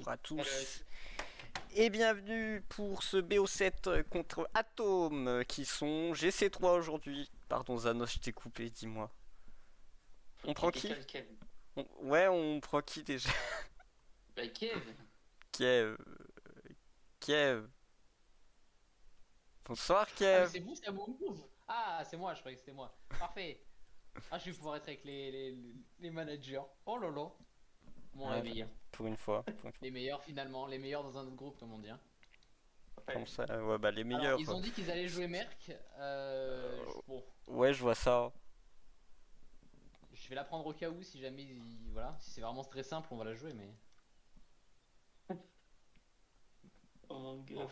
bonjour à tous et bienvenue pour ce BO7 contre Atom qui sont GC3 aujourd'hui. Pardon Zanos, je t'ai coupé, dis-moi. On prend qui? Ouais, on prend qui déjà? Bah Kev. Kiev. Kiev. Bonsoir Ah mais Kiev. c'est vous, c'est à mon move. Ah c'est moi, je croyais que c'était moi. Parfait. Ah je vais pouvoir être avec les managers. Oh lolo. Bon les Ouais, meilleurs. pour une fois. Les meilleurs finalement, les meilleurs dans un autre groupe comme on dit. Hein. Comme ça, ouais, bah les Alors meilleurs. ils ont dit qu'ils allaient jouer Merc. Bon, Ouais, je vois ça. je vais la prendre au cas où si jamais voilà, si c'est vraiment très simple on va la jouer mais. Oh mon gars.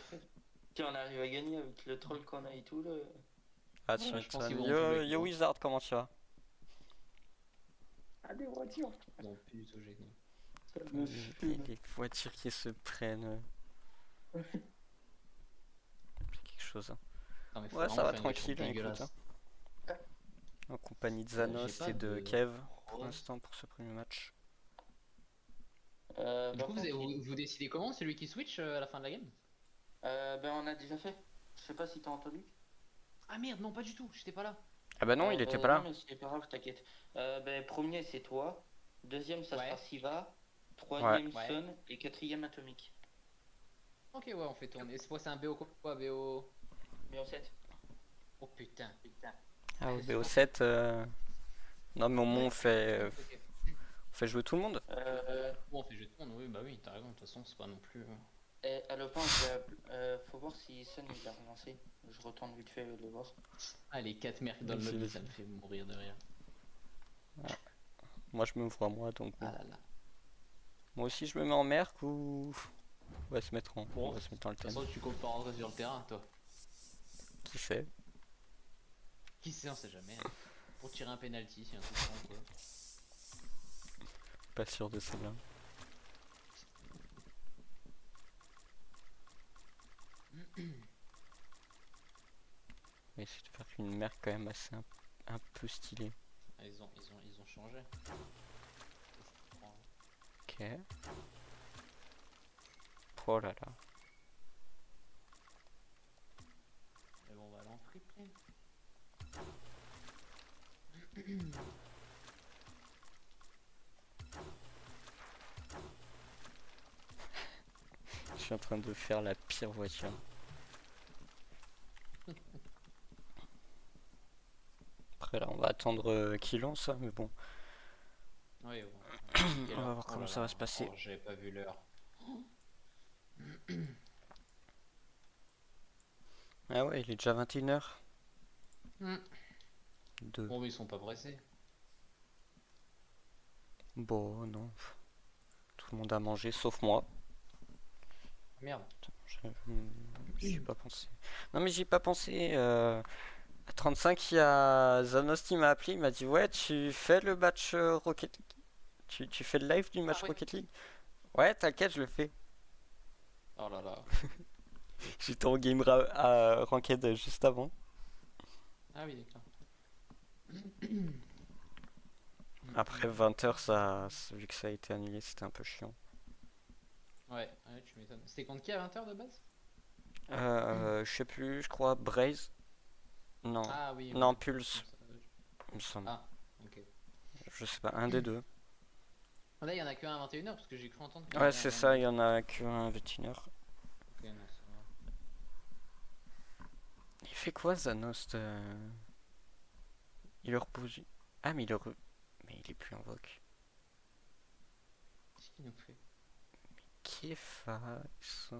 Si on arrive à gagner avec le troll qu'on a et tout là. Ah, Ouais, tu je pense qu'ils m'étonnes. vont plus Yo Wizard, comment tu vas? Ah des voitures. Ils ont plus du tout gêné. Ça me fume. Les voitures qui se prennent. Quelque chose. Hein. Non, mais faut Ouais, ça vraiment va faire une voiture tranquille, écoute. dégueulasse. Hein. En compagnie de J'ai Zanos pas et de de Kev pour rose. l'instant pour ce premier match. Du coup vous décidez comment? C'est lui qui switch à la fin de la game? Ben on a déjà fait. Je sais pas si t'as entendu. Ah merde non pas du tout, j'étais pas là. Ah bah non, il était pas Non là. mais c'est pas grave, t'inquiète. Ben premier c'est toi. Deuxième ça Ouais. sera Siva. Troisième Ouais. Sun et quatrième Atomic. Ok ouais on fait tourner. C'est un BO quoi BO? Mais en 7. Oh putain. Ah, au BO7, non mais au moins Ok. on fait jouer tout le monde. Bon on fait jeu de monde, oui bah oui t'as raison, de toute façon c'est pas non plus. Et à le point, faut voir si Sun il a relancé. Je retourne vite fait le voir. Ah les 4 mercs dans le Vas-y, lobby vas-y. ça me fait mourir de rire. Moi je me vois moi donc bon. Ah là là. Moi aussi je me mets en merc ou on va se mettre Bon, on va se mettre dans le de toute thème. façon tu comptes pas rentrer sur le terrain toi. Qui fait? Qui sait on sait jamais. Hein. Pour tirer un penalty si un coup franc quoi. Pas sûr de celle-là. On va essayer de faire une merc quand même assez un peu stylée. Ah, ils ont changé. Ok. Oh là là. Mais bon on va aller en free play. Je suis en train de faire la pire voiture. Après là on va attendre qu'il lance mais bon. Oui bon. On va voir comment ça va se passer. Oh j'avais pas vu l'heure. Ah ouais, il est déjà 21h. Bon mais ils sont pas pressés. Bon, non. Tout le monde a mangé, sauf moi. Merde. J'y ai pas pensé. Non mais j'y ai pas pensé. À 35, il y a Zanos qui m'a appelé. Il m'a dit ouais, tu fais le match Rocket League. Tu fais le live du match Ah oui. Rocket League. Ouais, t'inquiète, je le fais. Oh là là. J'étais en game à Ranked juste avant. Ah oui d'accord. Après 20h, vu que ça a été annulé, c'était un peu chiant. Ouais, tu m'étonnes. C'était contre qui à 20h de base? Je sais plus, je crois Braze. Non. Ah oui. Non, Ouais. Pulse, il me semble. Ah, ok. Je sais pas, un des deux. Là, il y en a que un à 21h parce que j'ai cru entendre qu'il y en Ouais, avait un c'est à ça, 22h. il y en a qu'un 21h. Ok, non, ça va. Il fait quoi Zanost Il le repose. Ah, mais mais il est plus en vogue. Qu'est-ce qu'il nous fait? Qui est face?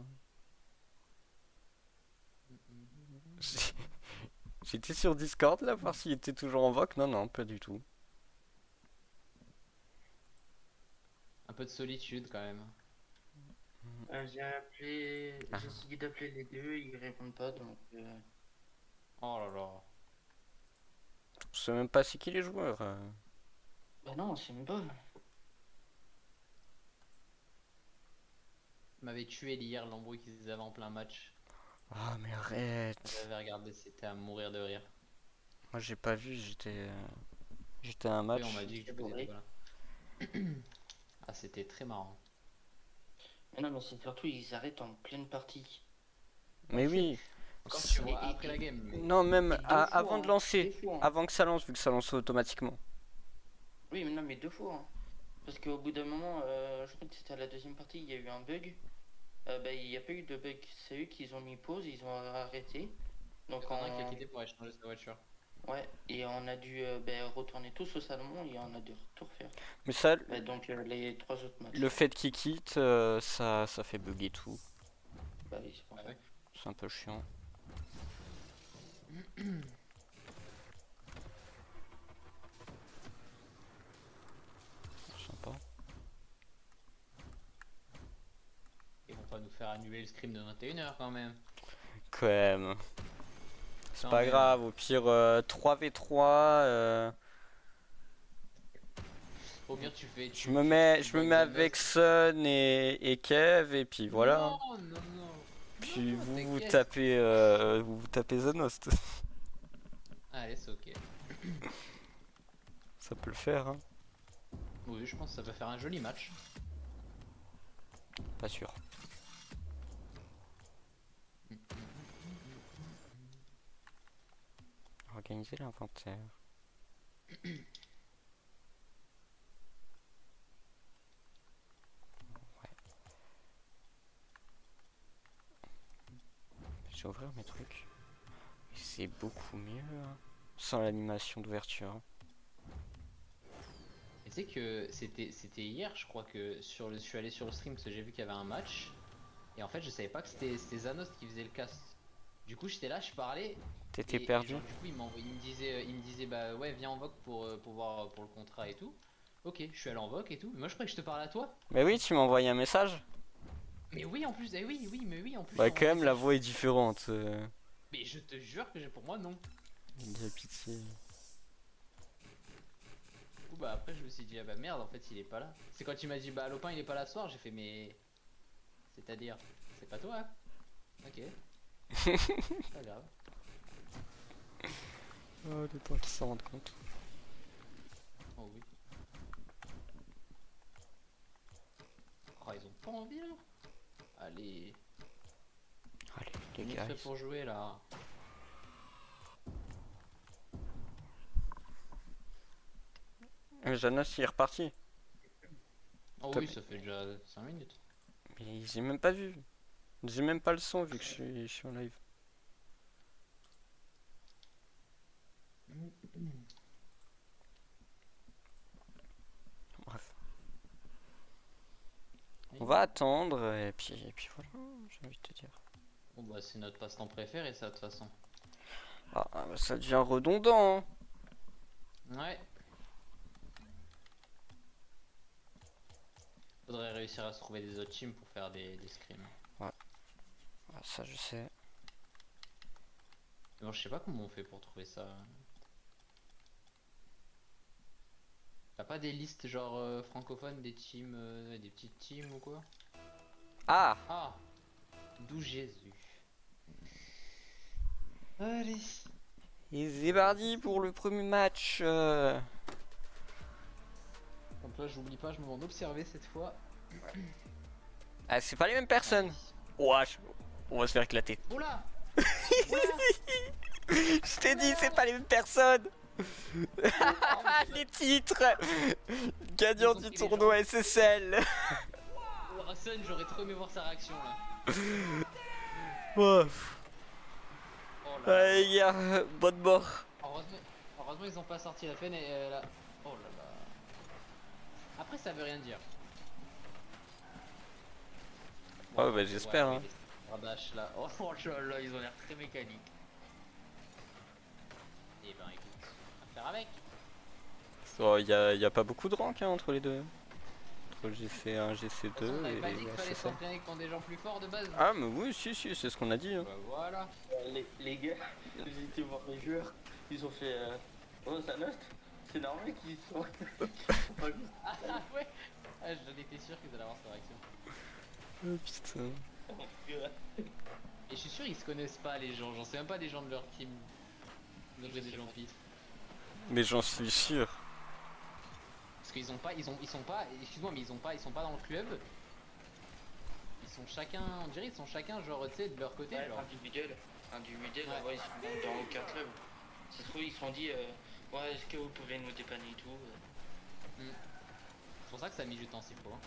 J'étais sur Discord là, voir s'il était toujours en vogue. Non, non, pas du tout. Un peu de solitude quand même. J'ai essayé d'appeler les deux, ils répondent pas donc. Oh là là. Je sais même pas c'est qui les joueurs. Bah non, c'est une bonne. M'avait tué hier l'embrouille qu'ils avaient en plein match. Ah, mais arrête. J'avais regardé, c'était à mourir de rire. Moi j'ai pas vu, j'étais à un match. Oui, on m'a dit que vous étiez pas là. Ah, c'était très marrant. Mais non, mais c'est surtout, ils arrêtent en pleine partie. Mais oui. Quand C'est- tu vois Et, après la game. Mais... Non, même et deux fois, avant de hein. Deux lancer. fois, hein. Avant que ça lance, vu que ça lance automatiquement. Oui, mais non, mais deux fois, hein. Parce qu'au bout d'un moment, je crois que c'était à la deuxième partie, il y a eu un bug. Bah, il n'y a pas eu de bug. C'est eux qui ont mis pause, ils ont arrêté. Donc Il y en a un qui a quitté pour aller changer sa voiture. ouais, et on a dû retourner tous au salon et on a dû tout refaire. Mais ça, Bah, donc les trois autres matchs. le fait qu'il quitte, ça fait bugger tout. Bah oui, c'est pour Ah ça. ouais. C'est un peu chiant. Sympa. Ils vont pas nous faire annuler le scrim de 21h quand même. Quand même. C'est Quand pas même. grave, au pire 3v3. Au pire, tu fais. Je me mets avec Sun et Kev et puis voilà. Non, non, non. Puis Non, vous t'inquiète. vous tapez Zanost. Allez, c'est ok. Ça peut le faire, hein. Oui, je pense que ça peut faire un joli match. Pas sûr. Organiser l'inventaire. Je vais ouvrir mes trucs. C'est beaucoup mieux hein, sans l'animation d'ouverture. Et tu sais que c'était hier, je crois que je suis allé sur le stream parce que j'ai vu qu'il y avait un match. Et en fait, je savais pas que c'était Zanost qui faisait le cast. Du coup, j'étais là, je parlais. T'étais Et perdu? genre, du coup, il me disait bah ouais, viens en voc pour voir pour le contrat et tout. Ok, je suis allé en voc et tout. Mais moi, je croyais que je te parlais à toi. Mais oui, tu m'as envoyé un message. Mais oui, en plus, mais oui, en plus. Bah en quand même, la message. voix est différente. Mais je te jure que pour moi, non. Il y a pitié. Du coup, bah après, je me suis dit, ah bah merde, en fait, il est pas là. C'est quand il m'a dit, bah Lopin, il est pas là ce soir, j'ai fait, mais. C'est-à-dire, c'est pas toi, hein. Ok. Pas grave. Oh, le temps qu'ils s'en rendent compte. Oh oui. Oh, ils ont pas envie là. Allez, Allez, les on est gars. prêt pour jouer là. Janos, il est reparti. Oh Top. oui, ça fait déjà 5 minutes. Mais j'ai même pas vu. J'ai même pas le son vu que je suis en live. Bref. On va attendre et puis voilà, j'ai envie de te dire. Bon bah c'est notre passe-temps préféré ça de toute façon. Ah, bah, ça devient redondant. Hein. Ouais. Faudrait réussir à se trouver des autres teams pour faire des scrims. Ah, ça je sais. Mais bon, je sais pas comment on fait pour trouver ça. T'as pas des listes genre francophones des teams, des petites teams ou quoi? Ah, Ah, d'où Jésus. Allez. et c'est parti pour le premier match. Donc là, j'oublie pas, je me demande d'observer cette fois. Ah, c'est pas les mêmes personnes. Wesh, on va se faire éclater. Oula. Je t'ai dit, c'est pas les mêmes personnes. Les titres. Gagnant du tournoi SSL. Oh, Sun, j'aurais trop aimé voir sa réaction là. Oh. Oh là là. Allez les gars, bonne mort. Heureusement, ils ont pas sorti la peine et là. Oh là là. Après, ça veut rien dire. Oh bah j'espère. Ouais, Hein. Radash là. Oh là là, ils ont l'air très mécaniques. Et ben écoute, à faire avec. Oh, y a pas beaucoup de rank hein, entre les deux. Entre le GC1, De toute façon, on GC2 n'avait pas et dit qu'il fallait SSL. s'entraîner contre des gens plus forts de base. Ah mais oui, si, c'est ce qu'on a dit. Hein. Bah voilà. Les gars, j'ai été voir les joueurs, ils ont fait oh ça note, c'est normal qu'ils sont. Ah ouais. Ah, j'en étais sûr qu'ils allaient avoir cette réaction. Oh putain. Et je suis sûr ils se connaissent pas les gens, j'en sais même pas des gens de leur team. Donc des gens pis. Mais j'en suis sûr. Parce qu'ils ont pas, ils sont pas, excuse-moi mais ils sont pas dans le club. sont chacun, on dirait ils sont chacun genre tu sais de leur côté Ouais, genre. individuel, Ouais. ouais, ils sont dans aucun club. Ça se trouve, ils se sont dit, ouais, est-ce que vous pouvez nous dépanner et tout C'est pour ça que ça a mis du temps s'il faut. Hein.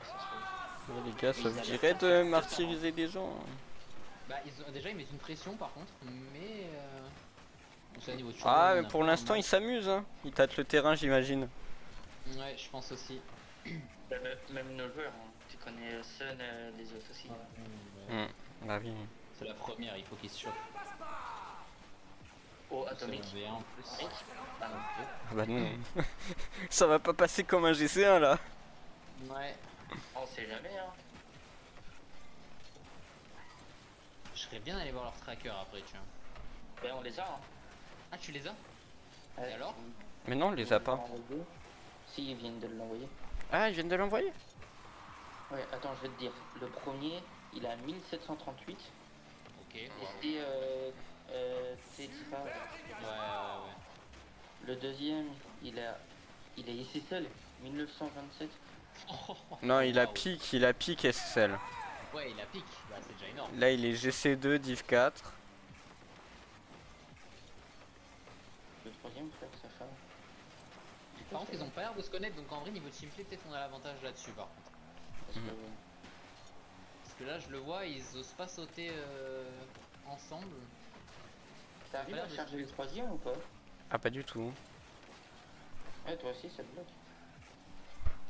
ça se trouve. Ouais, les gars, ça Ils vous avaient dirait pas de fait martyriser des gens? Bah déjà ils mettent une pression par contre, mais c'est à niveau de Ah, survie, mais on a pour pas l'instant, mal. ils s'amusent, hein. Ils tâtent le terrain, j'imagine. Ouais, je pense aussi. Même nos joueurs, hein. Tu connais Sun, les autres aussi. Hmm, Bah oui. C'est la première, il faut qu'ils se chauffent. Oh, Sun Atomic. en V1 en plus. Atomic. Ah non. Ah bah non. Ça va pas passer comme un GC1 là. Ouais, On sait jamais, hein. je serais bien allé voir leur tracker après, tu vois. Ben, on les a, hein. Ah, tu les as? Ouais, alors Mais non, on les a pas. Si, ils viennent de l'envoyer. Ah, ils viennent de l'envoyer? Ouais, attends, je vais te dire. Le premier, il a 1738. Ok, Et waouh. c'est Tifa. Ouais. Le deuxième, il est ici seul, 1927. Non, il a Waouh. pique SSL. Ouais, il a pique, bah c'est déjà énorme. Là, il est GC2, Div 4. Le troisième, frère, ça fait. Par contre, ils ont pas l'air de se connaître, donc en vrai, niveau de teamplay, peut-être qu'on a l'avantage là-dessus par contre. Parce que là, je le vois, ils osent pas sauter ensemble. T'arrives à charger le troisième ou pas? Ah, pas du tout. Ouais, toi aussi, ça te bloque.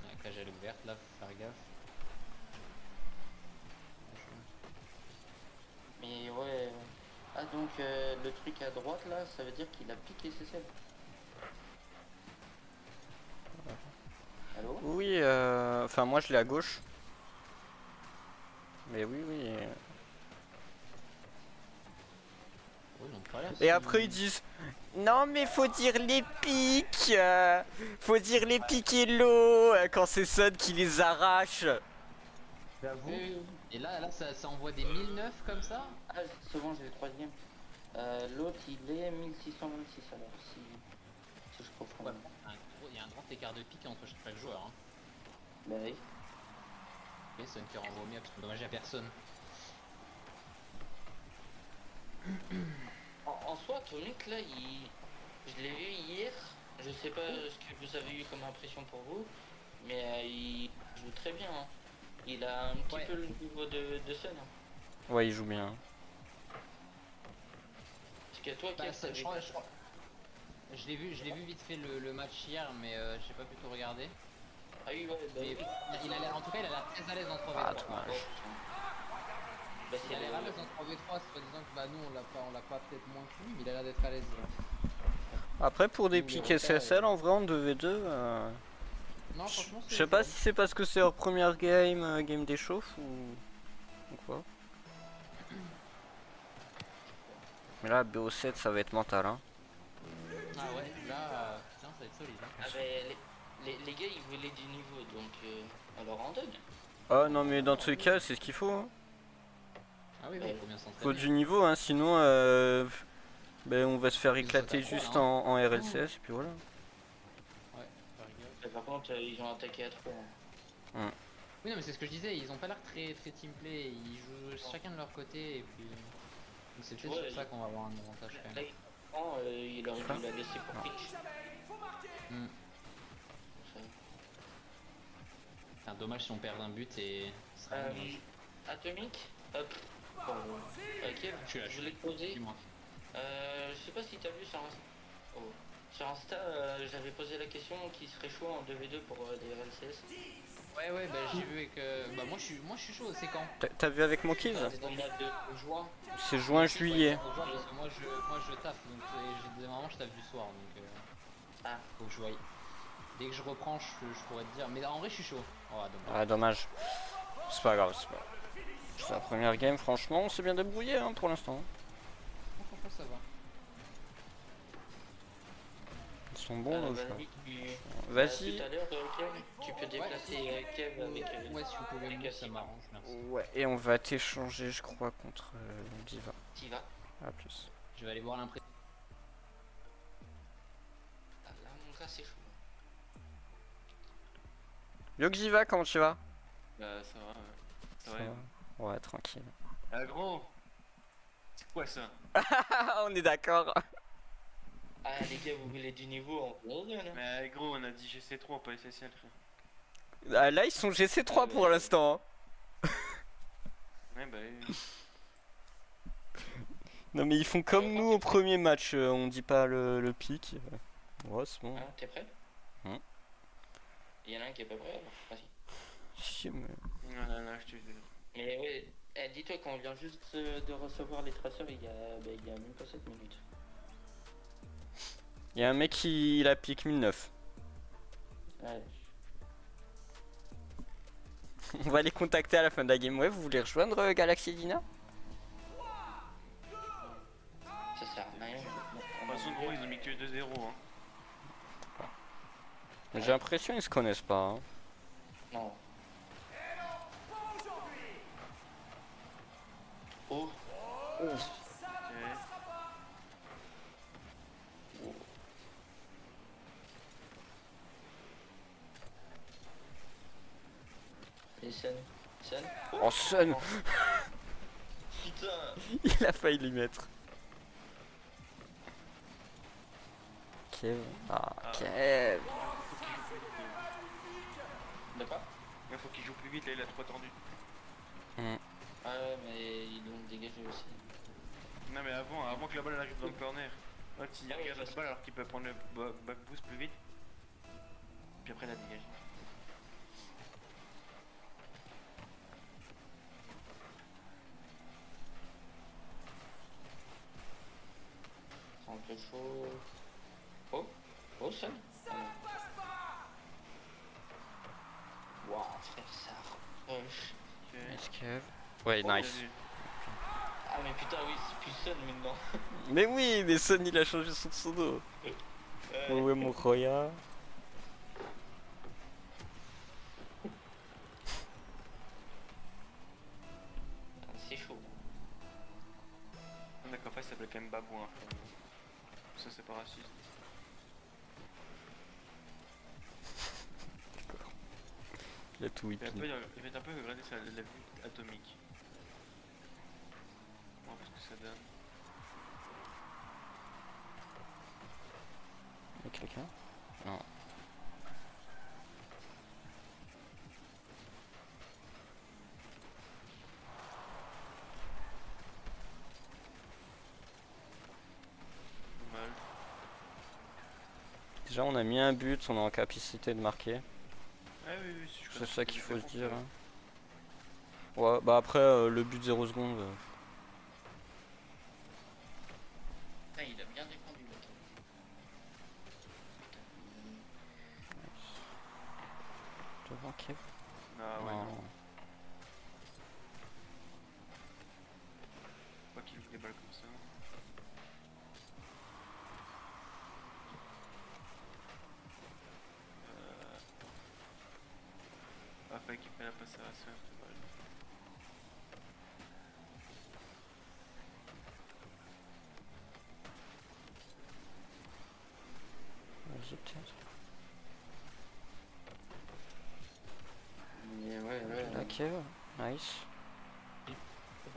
La cage elle est ouverte là, faut faire gaffe. Mais ouais. Ah, donc le truc à droite là, ça veut dire qu'il a piqué SSL. Allô? Oui, enfin, moi, je l'ai à gauche. Mais oui, oui. Oui, donc pas l'air Et si- après, ils disent non, mais faut dire les pics. Faut dire les pics et l'eau quand c'est Sun qui les arrache. J'avoue. Oui. Et là ça envoie des 1009 comme ça. Ah, c'est bon, j'ai le troisième. L'autre, il est 1626 alors, si je comprends Ouais, bien. il y a un grand écart de pique entre chaque joueur. Hein. Bah oui. Et Sun qui renvoie au mieux parce que dommage, il y a personne. En soi, Tonic là, je l'ai vu hier. Je sais pas ce que vous avez eu comme impression pour vous, mais il joue très bien. Hein. Il a un petit Ouais. peu le niveau de Sun. Hein. Ouais, il joue bien. Parce que toi, Bah, Kev, ça, t'avais- je l'ai vu vite fait le match hier, mais j'ai pas pu tout regarder. Ah oui, ouais, bah Mais oui. il a l'air, en tout cas, il a l'air très à l'aise en 3v3. Ah, quoi. dommage. Bah, Il a l'air à l'aise en 3v3, c'est pas disant que bah nous on l'a pas peut-être moins que lui, mais il a l'air d'être à l'aise. Après, pour des Nous, pics les repères, SSL, en vrai, en 2v2, Non, je franchement, je sais pas si c'est parce que c'est leur première game, game d'échauffe ou quoi. Mais là, BO7, ça va être mental, hein. Ah ouais, là, putain, ça va être solide. Hein. Ah bah, les gars, ils voulaient du niveau, donc alors en donne. Ah non, mais dans tous les cas, c'est ce qu'il faut, hein. Ah oui, il faut bien s'entraîner. Faut du niveau, hein, sinon ben, on va se faire Ils éclater sautent à juste trois, en RLCS et puis voilà. Ouais, faire gaffe. Et par contre, ils ont attaqué à 3. Oui, non, mais c'est ce que je disais, ils ont pas l'air très teamplay, ils jouent chacun de leur côté, et puis. Donc c'est peut-être Ouais, sur ça qu'on va avoir un avantage quand Là, même. il aurait dû la laisser pour Pitch. Hmm. C'est un dommage si on perd un but et. Ce serait un dommage. Atomic, hop. Kev, Je suis là, je voulais te poser. Dis-moi. Je sais pas si t'as vu sur Insta. Oh. Sur Insta, j'avais posé la question qui serait chaud en 2v2 pour des RLCS. Ouais, bah j'ai vu avec. Bah moi je suis chaud, c'est quand? T'as vu avec mon kids? C'est au mois de juin. C'est juin-juillet. Parce que moi je taffe, donc j'ai des moments je taffe du soir, donc faut que je voie. Dès que je reprends, je pourrais te dire. Mais en vrai, je suis chaud. Oh, dommage. Ah, dommage. C'est pas grave, c'est pas grave. C'est la première game, franchement, on s'est bien débrouillé hein, pour l'instant. Franchement, ça va. Ils sont bons, nos joueurs. Vas-y. Vas-y. Tout à l'heure, Kev, tu peux déplacer Kev avec. Ouais, si vous pouvez avec me ça Yassine. m'arrange, merci. Ouais, et on va t'échanger, je crois, contre Diva. T'y vas. A plus. Je vais aller voir l'impression. Ah, là, mon gars, c'est chaud. Yo Diva, comment tu vas? Bah ça va, ouais. Ça Ça va. va. Ouais, tranquille. Ah gros, c'est quoi ça? On est d'accord. Ah, les gars, vous voulez du niveau en gros, là? Mais gros, on a dit GC3, pas SSL, frère. Ah, là, ils sont GC3 pour l'instant. Hein. Ouais, bah oui. Non, mais ils font comme nous au premier match. On dit pas le pic. Ouais, c'est bon. Hein, t'es prêt? Hein. Il y en a un qui est pas prêt, alors vas-y. Si, mais... Non, non, non, je te jure. Mais ouais, dis-toi qu'on vient juste de recevoir les traceurs il y a même pas 7 minutes. Il y a un mec qui la pique 1009. Ouais. On va les contacter à la fin de la game. Ouais, vous voulez rejoindre Galaxy Dina? Ça sert à rien. De toute façon, gros, ils ont mis que 2-0. Hein. J'ai l'impression qu'ils se connaissent pas. Hein. Non. Oh. Ok. Et Sun. Sun. Oh, Sun. Putain. Il a failli l'y mettre. Kev. Ah, Kev. De quoi? Il faut qu'il joue plus vite, là, il a trop attendu. Ah ouais, mais ils l'ont dégagé aussi. Non, mais avant que la balle elle arrive dans le corner. Là, tu Ah oui, regardes la parce balle alors qu'il peut prendre le back boost plus vite. Puis après, la dégage. C'est un peu chaud. Oh. Oh, Sun. Waouh, frère, ça rush. Ok. Nice, Kev. Ouais, Bien nice. vu. Ah, mais putain, oui, c'est plus Sun maintenant. Mais oui, mais Sun il a changé son pseudo. Ouais, mon Roya. C'est chaud. On a qu'en face, il s'appelle quand même Babouin. Ça, c'est pas raciste. Il a tout Il va whipping. être un peu regretter la vue atomique. On va voir ce que ça donne. Y'a quelqu'un? Non. Dommage. Déjà, on a mis un but, on est en capacité de marquer. Ah oui, oui, si je C'est connais ça pas qu'il les faut se comptes, dire. Hein. Ouais, bah après, le but 0 secondes. Putain, il a bien défendu, mec. Devant Kev? Ah ouais, Non. non. Pas qu'il ouvre des balles comme ça. Ah, fallait qu'il fait la passe à Sun, c'est dommage. Vas-y, peut-être. Mais ouais. Là, Kev. Nice. De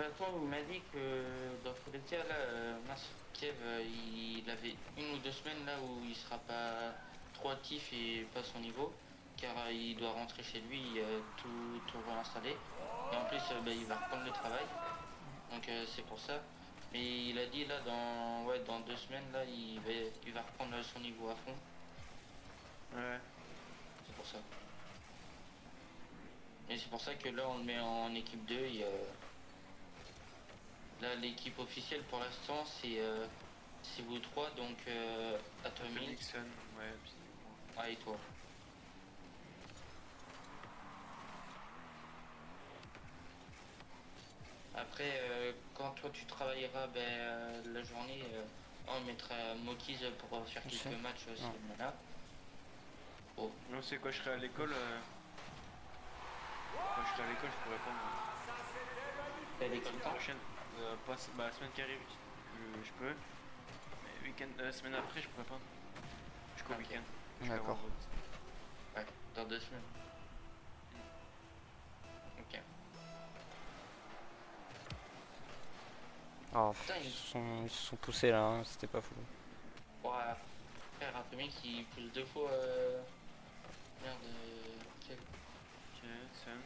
toute façon, il m'a dit que dans tous les cas, là, Kev, il avait 1 ou 2 semaines là où il sera pas trop actif et pas à son niveau, car il doit rentrer chez lui, tout réinstaller. Et en plus, il va reprendre le travail, donc c'est pour ça. Mais il a dit là, dans 2 semaines, là, il va reprendre son niveau à fond, Ouais. c'est pour ça. Et c'est pour ça que là, on le met en équipe 2. Là, l'équipe officielle pour l'instant, c'est vous trois, donc Atomic, Nixon, ouais, puis c'est moi. et toi. Après, quand toi tu travailleras la journée, on mettra Mokiz pour faire Je sais. quelques matchs si Ouais. on en a. Oh, Non, c'est quoi, je serai à l'école. Quand je serai à l'école, je pourrais prendre. t'as l'école La quand? prochaine, la semaine qui arrive, je peux. Mais la semaine après, je pourrais pas. Jusqu'au Ok. week-end. D'accord. Ouais, dans 2 semaines. Oh, Putain, ils se sont poussés là, hein, c'était pas fou. Ouais, frère, Atomic qui pousse 2 fois. Merde, quel. Ok, Sun.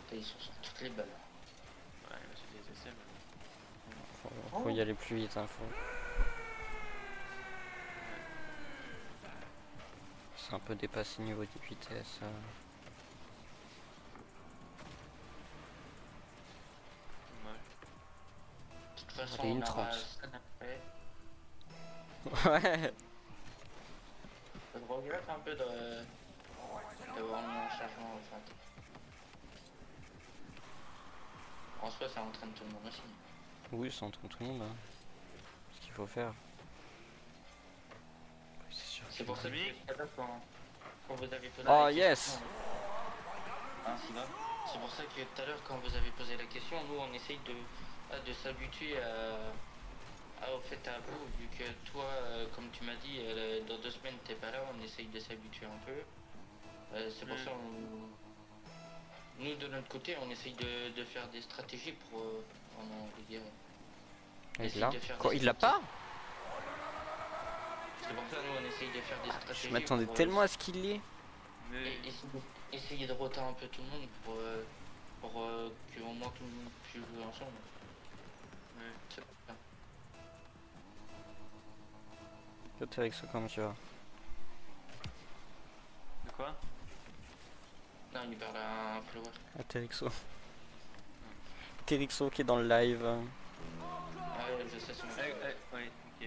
Putain, ils sont sur toutes les balles. Ouais, là c'est des SM. Faut y aller plus vite, hein, C'est un peu dépassé niveau de vitesse. Dommage. De toute façon, Allez, on une aura 30. ça après. Ouais. Je regrette un peu d'avoir mis un chargement au fait. En soi, ça entraîne tout le monde aussi. Oui, ça entraîne tout le monde. Hein. Ce qu'il faut faire. C'est sûr. C'est pour ça que tout à l'heure, quand vous avez posé Oh la yes. question. Hein, c'est pour ça que tout à l'heure, quand vous avez posé la question, nous on essaye de s'habituer au fait à vous, vu que toi, comme tu m'as dit, dans 2 semaines t'es pas là, on essaye de s'habituer un peu. C'est pour ça nous de notre côté, on essaye de faire des stratégies pour les gars. Il l'a. de faire Quoi, des il l'a pas? C'est pour ça nous on essaye de faire des stratégies. Je m'attendais pour, tellement à ce qu'il l'ait. Mais. essayer de roter un peu tout le monde pour qu'au moins tout le monde puisse jouer ensemble. Ouais. C'est pas ça. Toi, t'es avec ça comme tu vas. De quoi? Non, il parle à un follower. Ah, Terixo. Terixo qui est dans le live. Ah ouais, je sais son nom. Ouais, ok.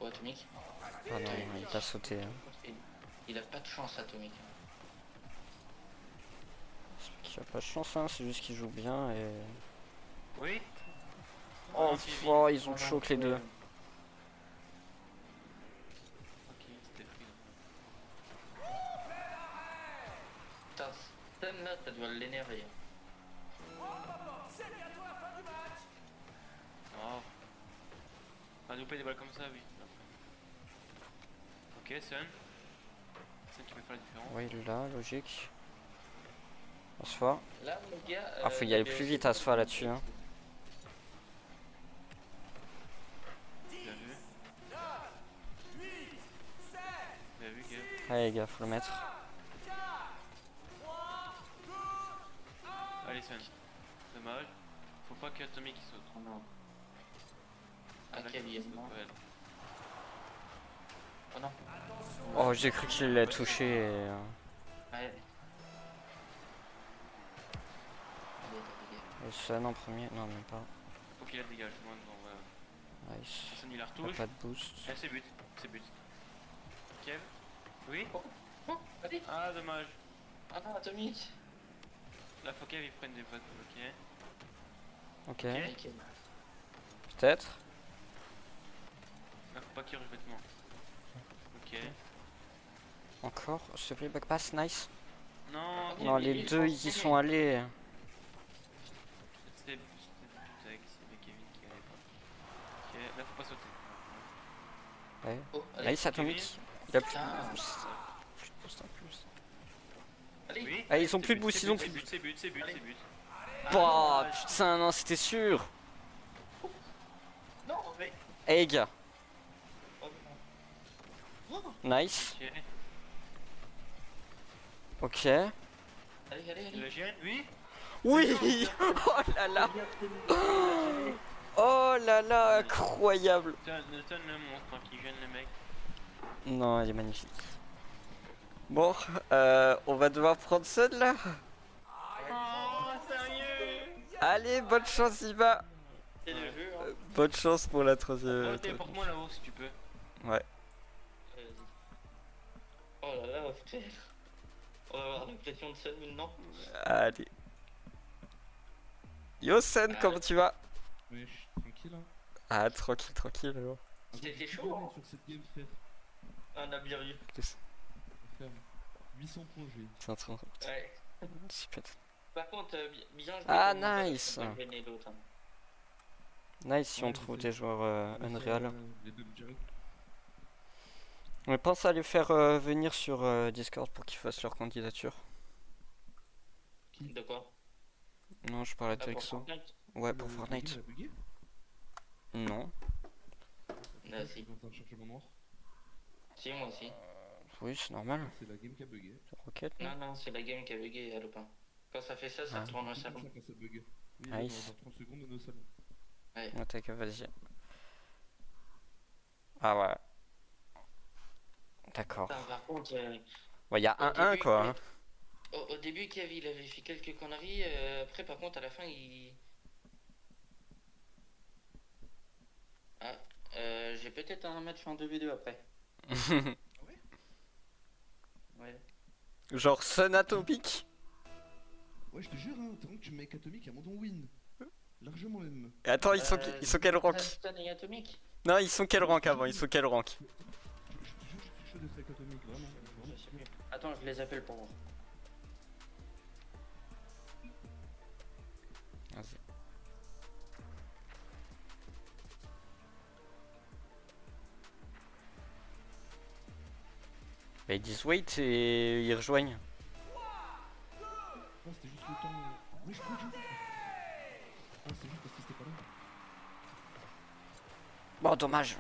Oh, Atomic. Ah non, il t'a sauté. Hein. Il a pas de chance, Atomic. Il a pas de chance, hein, c'est juste qu'il joue bien et. Oui? Oh, oh, ils ont choqué les deux. Ok, c'était free. Putain, cette là, ça doit l'énerver. Oh. Ah, louper des balles comme ça, oui. Ok, Sun. Sun qui peut faire la différence. Ouais, il l'a, logique. Asfa. Là, mon gars. Ah, faut y aller plus vite, Asfa là-dessus. Hein. Bien vu. Bien vu, Kev. Allez, les gars, faut le mettre. Allez, Sun. Dommage. Faut pas que Atomic il saute. Oh non. Là, Ok, il faut il est qu'il mort. saute, ouais. Oh non. Oh, j'ai cru qu'il l'a touché et. Ouais. Allez, Et Sun en premier. Non, même pas. Faut qu'il la dégage, loin devant, voilà. Nice. Sun il la Il a retouche. pas de boost. Eh, c'est but, c'est but. Kev? Oui? Oh, allez. Ah, dommage. Ah non, Atomic. Là, faut Kev il prenne des votes, ok. Ok. Ok. Peut-être. Là, faut pas qu'il rush bêtement. Ok. Encore. S'il te plaît, backpass, nice. Non, Non, les ils deux, sont ils y serrés. sont allés. c'était avec Kevin qui gagnait pas. Ok, là, faut pas sauter. Ouais. Oh, allez. Nice, Atomic. Il a plus Putain. de boost. Plus de boost en plus. Allez. Oui? Ah, ils ont c'est plus de but, boost, c'est ils ont but, plus de c'est but, c'est but, c'est but, c'est but. Bah, dommage. putain, non, c'était sûr. Non, mais. Eh, les gars. Oh, non. Nice. Ok. Ok. Allez, allez, allez. Le GN, oui? Oui. Oh là là. Oh là là, incroyable. Ton le montre, hein, qui gêne le mec. Non, elle est magnifique. Bon, on va devoir prendre Sun là. Oh, sérieux? Allez, bonne chance, Iva. C'est le jeu, hein. Bonne chance pour la troisième. Oh, téléporte-moi là-haut si tu peux. Ouais. Vas-y. Oh là là, putain. On va avoir l'impression de Sun maintenant. Allez. Yo Sun, comment tu vas? Oui, je suis tranquille. Hein. Ah, tranquille, tranquille alors. C'était Je chaud, hein. sur cette game, frère. On a bien vu. Frère. 800 points, j'ai. C'est un train. Ouais. Super. Par contre, bien joué. Ah, comment ça, nice. ça peut gêner l'autre, hein. Nice si Ouais, on trouve des joueurs On va Unreal. faire, les deux direct. On pense à les faire venir sur Discord pour qu'ils fassent leur candidature. Qui De quoi? Non, je parlais Ah, pour d'Exo. Fortnite? Ouais, pour Le Fortnite. game a bugué? Non. Ah, si. Je suis en train de chercher mon noir. Si, moi aussi. Oui, c'est normal. C'est la game qui a bugué. Rocket, non? Non, c'est la game qui a bugué, Alopin. Quand ça fait ça, ça Ah. retourne au C'est salon. comme ça quand ça bug. Oui, Nice. dans 30 secondes, on est au salon. Ouais. Attaque, vas-y. Ah ouais. D'accord. Putain, par contre, Ouais, y a au 1-1 début, quoi. Hein. au début, Kev, il avait fait quelques conneries. Après, par contre, à la fin, il... Ah, j'ai peut-être un match en 2v2 après. Ouais. Genre Sun Atomic. Ouais, je te jure, hein, tant que tu mets Atomic à mon don win. Largement même. Et attends, ils sont quel rank? Stun et Atomic? Non, ils sont quel rank avant? Ils sont quel rank? Je te jure, je suis chaud d'être avec Atomic, vraiment. Je sais plus. Attends, je les appelle pour voir. Vas-y. Bah, ils disent wait et ils rejoignent. Non, c'était juste le temps. Oui, je crois que j'ai. Ah, c'est juste parce que c'était pas là. Bon, dommage.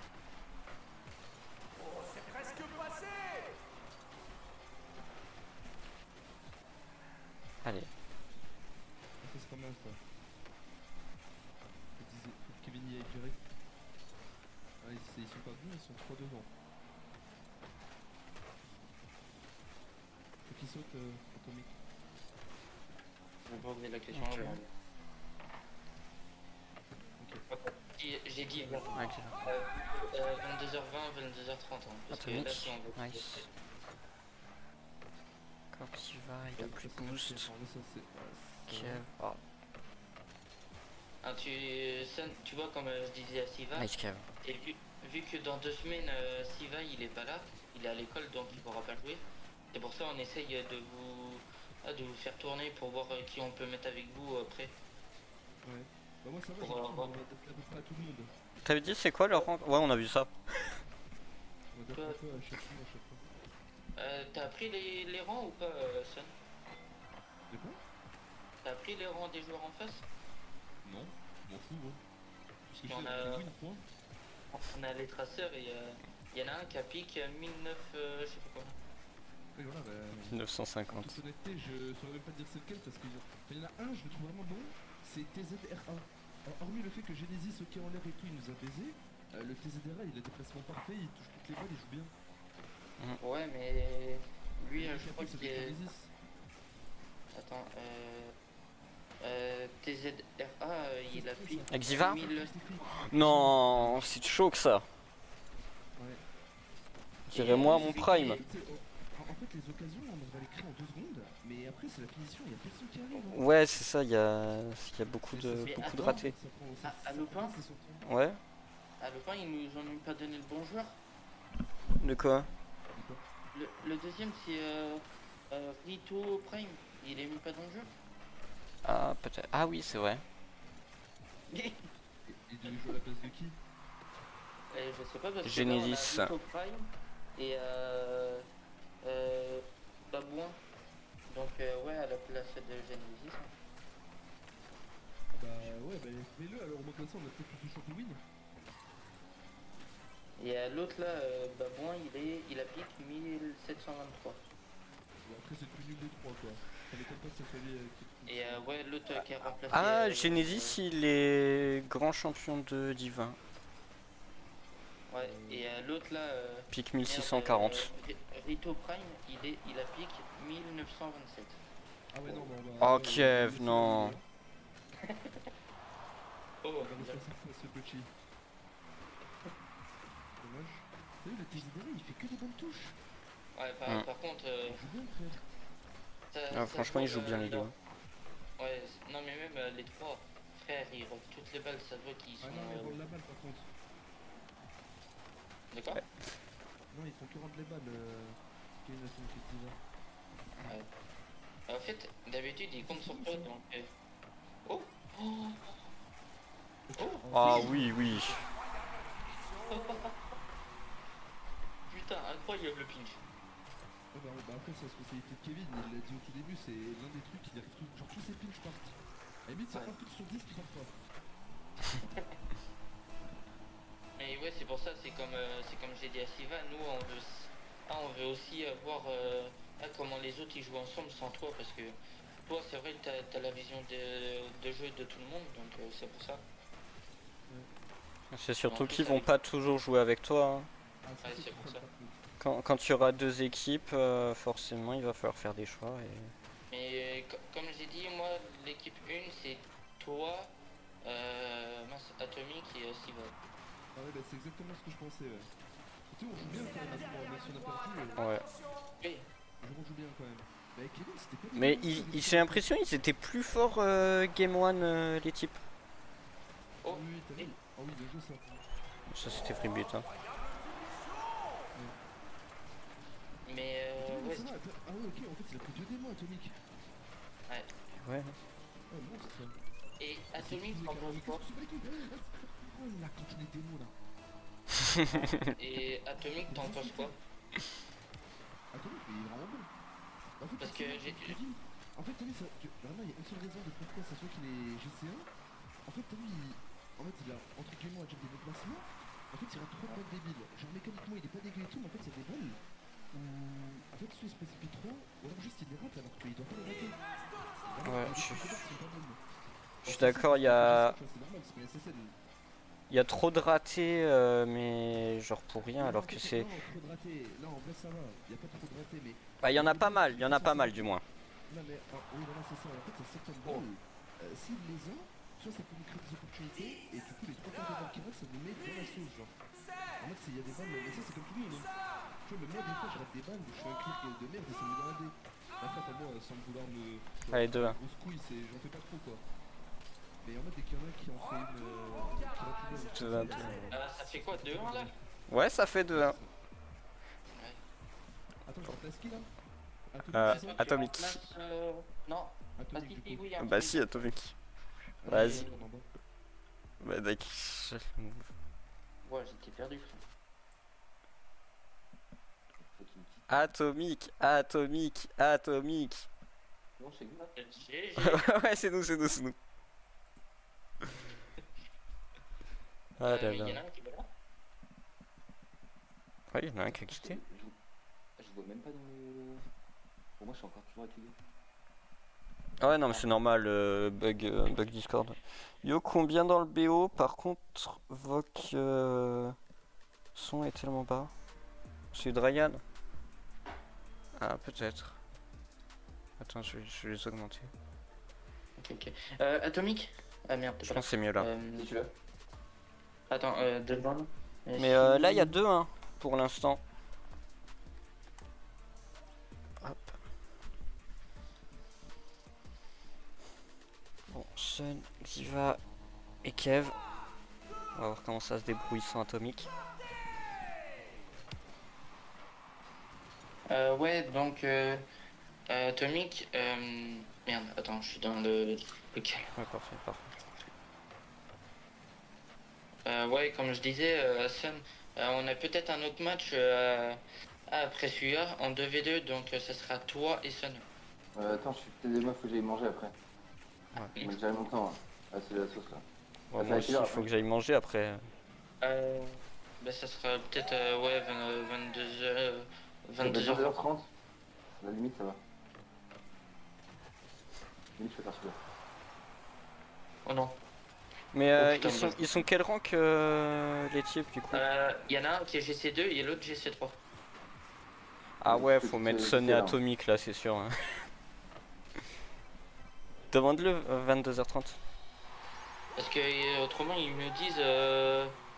Allez. Ah, ça, c'est pas mal ça. Faut que Kevin y aille direct. Ah, ils sont pas bons, ils sont 3 devant. Faut qu'ils sautent Atomic. Je vais pas poser la question. Ok. J'ai dit Ok. 22h20, 22h30. Hein, parce que là, Atomic. si on veut... Nice. Quand il va, il a Ouais, plus ça, de c'est boost. marqué. Alors là, ça, c'est- Kev. ouais. Oh, Ah, tu vois, comme je disais à Siva, nice Kev. et vu que dans 2 semaines, Siva il est pas là, il est à l'école donc il pourra pas jouer. C'est pour ça on essaye de vous faire tourner pour voir qui on peut mettre avec vous après. Ouais. Bah, moi, ça va, j'ai Pour l'impression avoir- d'avoir adapté à peu près à tout le monde. T'avais dit c'est quoi leur rank? Ouais, on a vu ça. On adapte un peu à chaque fois. T'as appris les rangs ou pas, Son? De quoi? T'as appris les rangs des joueurs en face? Non, je m'en fous, moi. Ce que je On fais, a- c'est win, point. On a les traceurs et il y en a un qui a piqué 1009, je sais pas combien. Oui, voilà, bah. En 950. toute honnêteté, je saurais même pas te dire c'est lequel parce qu'il y en a un, je le trouve vraiment bon, c'est TZRA. Alors, hormis le fait que Genesis, ok en l'air et tout, il nous a baisé, le TZRA il a des placements parfaits, il touche toutes les balles, il joue bien. Ouais, mais lui, Le je crois capé, qu'il c'est est. Genesis. Attends, TZRA, il a piqué. Exiva? 1000. Non, c'est chaud que ça. Ouais. Dirais-moi Et mon c'est prime. qui- En fait, les occasions, on va les créer en 2 secondes, mais après, c'est la finition, il y a personne qui arrive. Hein. Ouais, c'est ça, il y a beaucoup de Mais ratés. Ça prend, à Lupin c'est son temps. Ouais? À Lupin, ils nous ont même pas donné le bon joueur. De quoi? Le deuxième, c'est Rito Prime. Il est même pas dans le jeu. Ah, peut-être. Ah oui, c'est vrai. Et il devait jouer à la place de qui? Je sais pas parce que Genesis. là, on a Rito Prime et Babouin. Donc ouais, à la place de Genesis. Bah ouais, bah mets-le, alors au moins comme ça, on a peut-être plus de chance de win. Et l'autre là, Babouin, il a piqué 1723. Bon, après, c'est le plus nul des 3, quoi. Ça m'étonne pas que ça soit lui Et ouais, l'autre qui a remplacé. Ah, Genesis, il est grand champion de Divin. Ouais, et l'autre là. Pique merde, 1640. Rito Prime, il a piqué 1927. Ah ouais, non, bah on Oh, va. Kev, non. Oh, On va refaire ça pour ce petit. Dommage. T'as vu, le TZDR, il fait que des bonnes touches. ouais, par contre. Il joue bien, frère. Ah, franchement, il joue bien les deux. Ouais, non mais même les trois frères, ils rotent toutes les balles, ça se voit qu'ils Ah sont. non, ils rendent la balle par contre. D'accord. Non, ils font que rendre les balles. Kevin Atomic et Diva. En fait, d'habitude, ils comptent sur toi donc. Oh, oh, Ah oui, oui. putain, incroyable le pinch. Ah clairement. Bah après, c'est la spécialité de Kevin, il l'a dit au tout début, c'est l'un des trucs, il arrive tout, genre tous ses pinches partent. À la limite, c'est Ouais. un pinch sur 10 qui part pas. Mais ouais, c'est pour ça, c'est comme j'ai dit à Siva, nous on veut aussi voir comment les autres ils jouent ensemble sans toi, parce que toi c'est vrai que t'as la vision de jeu de tout le monde, donc c'est pour ça. C'est surtout En plus, qu'ils vont avec- pas toujours jouer avec toi, hein. Ah, Ouais, ça, c'est pour trop ça. par contre. Quand tu auras deux équipes, forcément il va falloir faire des choix. Mais comme j'ai dit, moi l'équipe 1 c'est toi, Atomic et Siva. Ah ouais, bah c'est exactement ce que je pensais, ouais. Tu sais, on joue bien quand même, même si on a perdu, Ouais. Oui. on joue bien quand même. Bah avec Kevin, c'était pas Mais dégueu, ça, j'ai l'impression qu'ils étaient plus forts Game 1 les types. Oh, Oui, oui, t'as vu. Ah oui, bien joué ça. Ça c'était freebit. Hein. mais Attends, ouais, ça va, attends. Ah ouais, ok, en fait, il a pris 2 démons Atomic. Ouais. Ah, monstre ça. et Atomic t'en penses quoi? Oh la cantine des démons là. Et Atomic t'en penses quoi? Atomic, mais il est vraiment bon. En fait, Parce tu que sais, j'ai- Kevin, en fait, t'as vu, vraiment, il y a une seule raison de pourquoi ça soit qu'il est GC1. En fait, t'as vu, en fait, il a entre guillemets un job de déplacement. En fait, il rate 3 balles débiles. Genre, mécaniquement, il est pas dégueu et tout, mais en fait, il y a des balles où. En fait, soit il se précipite trop, ou alors juste il les rate alors qu'il doit pas les rater. Ouais, Les je- coups de barre sont pas bonnes. Je suis d'accord, il y a C'est normal, c'est pas SSL. trop de ratés, mais genre pour rien, Non, alors en que fait, c'est. non, trop de ratés. Non, en vrai, ça va. Il y a pas trop de ratés, mais. Bah, il y en a pas mal, il y en a pas mal du moins. Non, mais oui, voilà, c'est ça. En fait, il y a certaines balles. S'il les a, soit ça peut nous créer des opportunités, et du coup, les 3 quarts des balles qui restent, ça nous met dans la sauce, genre. En mode, il y a des balles, mais ça, c'est comme tout le monde. Hein. Tu vois, même moi, des fois, je rate des balles où je fais un clic de merde et ça me met dans la dé. Après, pour moi, sans vouloir me. Allez, 2-1. Grosse couille, j'en fais pas trop, quoi. Mais en mode, dès qu'il y en a qui en fait une. Qui rate une balle, 2-1, 2-1. ça fait quoi, 2-1 là? Ouais, ça fait 2-1. Attends, je remplace qui là Euh, c'est ça Atomic. Non, pas Atomic, Titi, du coup. oui. Bah, si, Atomic. Ah, Vas-y. en bas. Bah, d'accord. Ouais, j'étais perdu, frère. Atomic, Atomic, Atomic. Non, c'est good. GG. Ouais, c'est nous, c'est nous, c'est nous. Ah là Mais il y en là. a un qui est pas là. Ouais, il y en a un qui a quitté. Je vois même pas dans le. Pour moi, je suis encore toujours activé. Ah ouais, non, mais c'est normal, bug Discord. Yo, combien dans le BO? Par contre, Voc son est tellement bas. C'est de Ryan? Ah, peut-être. Attends, je vais les augmenter. Ok. Atomic. Ah merde, Je pense que c'est mieux là. Si tu l'as. Attends, devant. Mais là, il y a 2-1 pour l'instant. Hop. Bon, Sun, Diva et Kev. On va voir comment ça se débrouille sans Atomic. Ouais, donc Atomic. Merde, attends, je suis dans lequel? Ouais, parfait, parfait. Ouais, comme je disais, Sun, on a peut-être un autre match après celui-là en 2v2, donc ça sera toi et Sun. Attends, je suis peut-être des meufs, faut que j'aille manger après. Ouais. Mais déjà longtemps. Hein. Ah, c'est la sauce là. Bon, Ça moi fait aussi, quelle heure, il faut après que j'aille manger après. Bah, ça sera peut-être ouais, 22h. Ça fait 22h. 22h30. À la limite, ça va. Limite, je peux faire celui-là. Oh non. Mais Oh, putain, ils sont quel rank les types du coup? Il y en a un qui est GC2 et l'autre GC3. Ah ouais, c'est faut que mettre c'est Sun et différent. Atomic là, c'est sûr. Hein. Demande-le 22h30. Parce que autrement ils me disent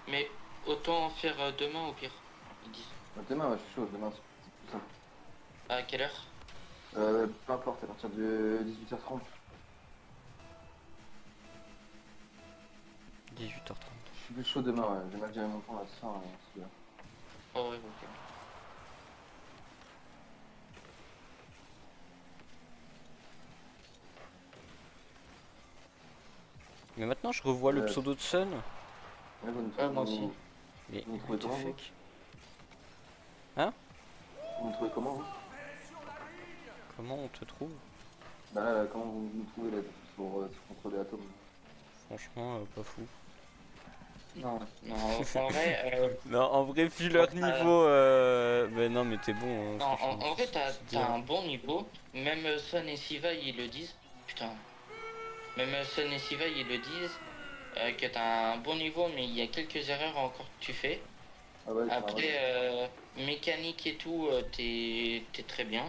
mais autant en faire demain au pire. Ils disent. Demain, ouais, je suis chaud. Demain, c'est plus simple. À quelle heure? Peu importe, à partir de 18h30. 18h30. Je suis plus chaud demain, ouais. J'ai mal géré mon temps là ce soir. Celui-là. Oh ouais, ok. Mais maintenant je revois le pseudo de Sun. Ouais, moi aussi. Mais Vous what trouvez the comment, fuck? vous me trouvez comment, vous Comment on te trouve? Bah là, comment vous nous trouvez là sur contre les atomes? Franchement, pas fou. Non, non, en vrai, Non, en vrai, vu leur niveau, ben non, mais t'es bon. Hein, non, franchement, en vrai, t'as c'est dire. un bon niveau. Même Sun et Siva, ils le disent. Putain. Même Sun et Siva, ils le disent. Que t'as un bon niveau, mais il y a quelques erreurs encore que tu fais. Ah ouais, c'est Après, mécanique et tout, t'es très bien.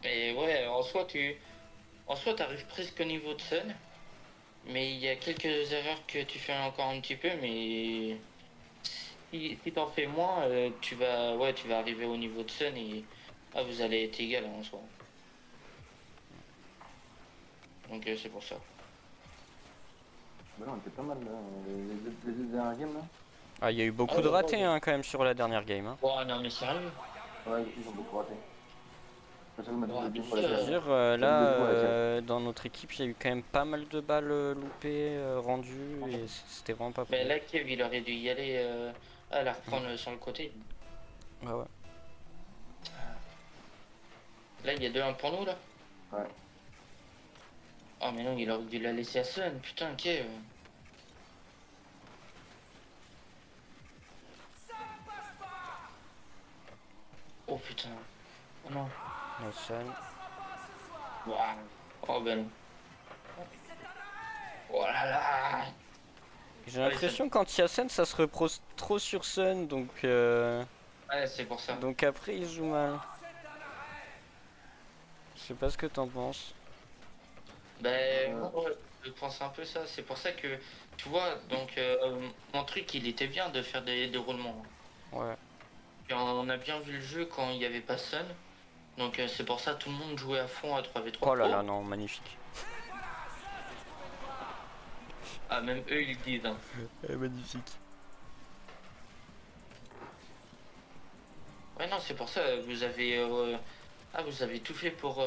Et ouais, en soi, t'arrives presque au niveau de Sun. Mais il y a quelques erreurs que tu fais encore un petit peu, mais si t'en fais moins, tu vas arriver au niveau de Sun et vous allez être égal en soi. Donc c'est pour ça. Bah là, on était pas mal là. Les deux dernières games là. Ah, il y a eu beaucoup Ah, de ouais, ratés ouais. hein, quand même sur la dernière game. Hein. Bon, non, mais sérieux. Ouais, ils ont beaucoup raté. J'avoue, ma double Ouais, démo, ça, là, Je veux dire, la là, double démo, elle tient. dans notre équipe, il y a eu quand même pas mal de balles loupées, rendues, et c'était vraiment pas mais fou. là, Kev, il aurait dû y aller à la reprendre sur le côté. Ah ouais. Là, il y a 2-1 pour nous, là. Ouais. Oh, mais non, il aurait dû la laisser à Sun. Putain, Kev. Oh, putain. Oh, non. Nelson. Waouh. Oh, ben non. Oh là là. J'ai l'impression que quand il y a Sun, ça se repose trop sur Sun, Ouais, c'est pour ça. donc après il joue mal. Je sais pas ce que t'en penses. Ben, moi, ouais, je pense un peu ça. C'est pour ça que, tu vois, donc, mon truc, il était bien de faire des roulements. Ouais. Et on a bien vu le jeu quand il n'y avait pas Sun. Donc, c'est pour ça tout le monde jouait à fond à 3v3. Oh là là, non, magnifique. Ah, même eux, ils le disent. Hein. Magnifique. Ouais, non, c'est pour ça, vous avez tout fait pour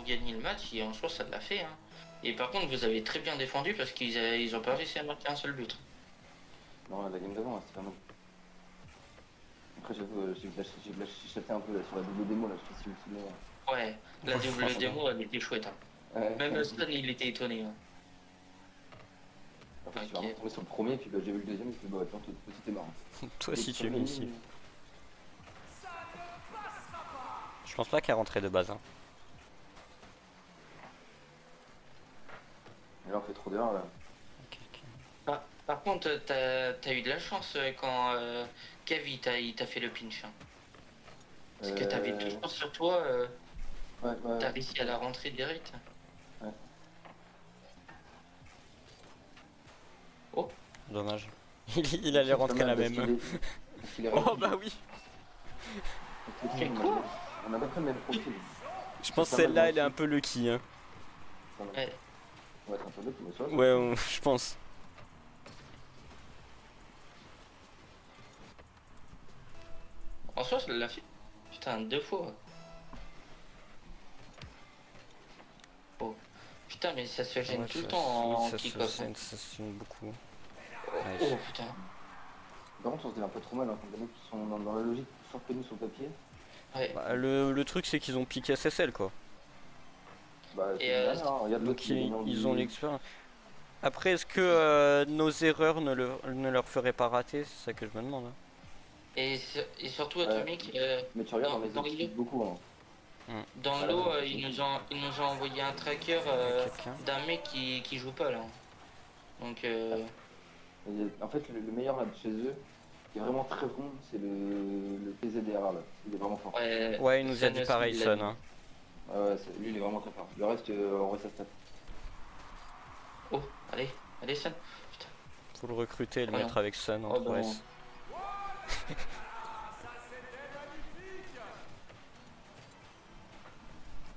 gagner le match, et en soi, ça l'a fait. Hein. Et par contre, vous avez très bien défendu parce qu'ils ont pas réussi à marquer un seul but. Non, la game d'avant, c'était pas mal. Après, j'avoue, j'ai lâché un peu là, sur la double démo, là, je sais pas si vous vous souvenez. Ouais, la Ouais, double franchement. démo, elle était chouette. Hein. Ouais. Même Stone, il était étonné. Hein. En fait, je suis Ok. vraiment tombé sur le premier, puis bah, j'ai vu le deuxième, et puis bah, attends, tout est marrant. Toi si tu es mis ici. Je pense pas qu'elle rentrait de base. Hein. Et là, on fait trop d'erreurs là. Ok, ok. Par contre, t'as eu de la chance quand Kev il t'a fait le pinch. Hein. Parce que t'avais toujours sur toi, Ouais, ouais. t'as réussi à la rentrer direct. Ouais. Oh, Dommage. Il allait rentrer la même. Oh bah oui. c'est quoi? On a pas fait le même profil. Je pense que pas mal celle-là dans elle est le un peu lucky. Hein. Ouais. On va être un peu l'autre, mais ça. Ouais, je pense. En soi, ça l'a fait. Putain, 2 fois. Oh. Putain, mais ça se gêne Ouais, tout le ça- temps oui, en ça kick-off. se ça se gêne beaucoup. Oh putain. Par contre, on se dit un peu trop mal, hein, quand les mecs qui sont dans la logique plus forts que nous sur le papier. Ouais. Bah, le truc c'est qu'ils ont piqué SSL quoi. Bah, c'est Et, une dernière, hein. Regarde l'autre Donc qui est gagnant ils du- ont l'expérience. Après est-ce que nos erreurs ne leur feraient pas rater? C'est ça que je me demande. Hein. Et surtout, Ouais. Atomic, Mais tu regardes, dans- on les dans explique l'île. beaucoup. Hein. dans Voilà, l'eau, ouais. ils nous ont envoyé un tracker Quelqu'un. d'un mec qui joue pas là. Donc, En fait, le meilleur là de chez eux, qui est vraiment très bon, c'est le PZDR là. Il est vraiment fort. ouais, Ouais, il nous a Sun dit aussi, pareil il l'a Son. dit. Hein. Ouais, lui il est vraiment très fort. Le reste, on voit sa stat. Oh, allez, Sun. Putain. Faut le recruter et le Oh, mettre non. avec Son en Oh, bah, 3S.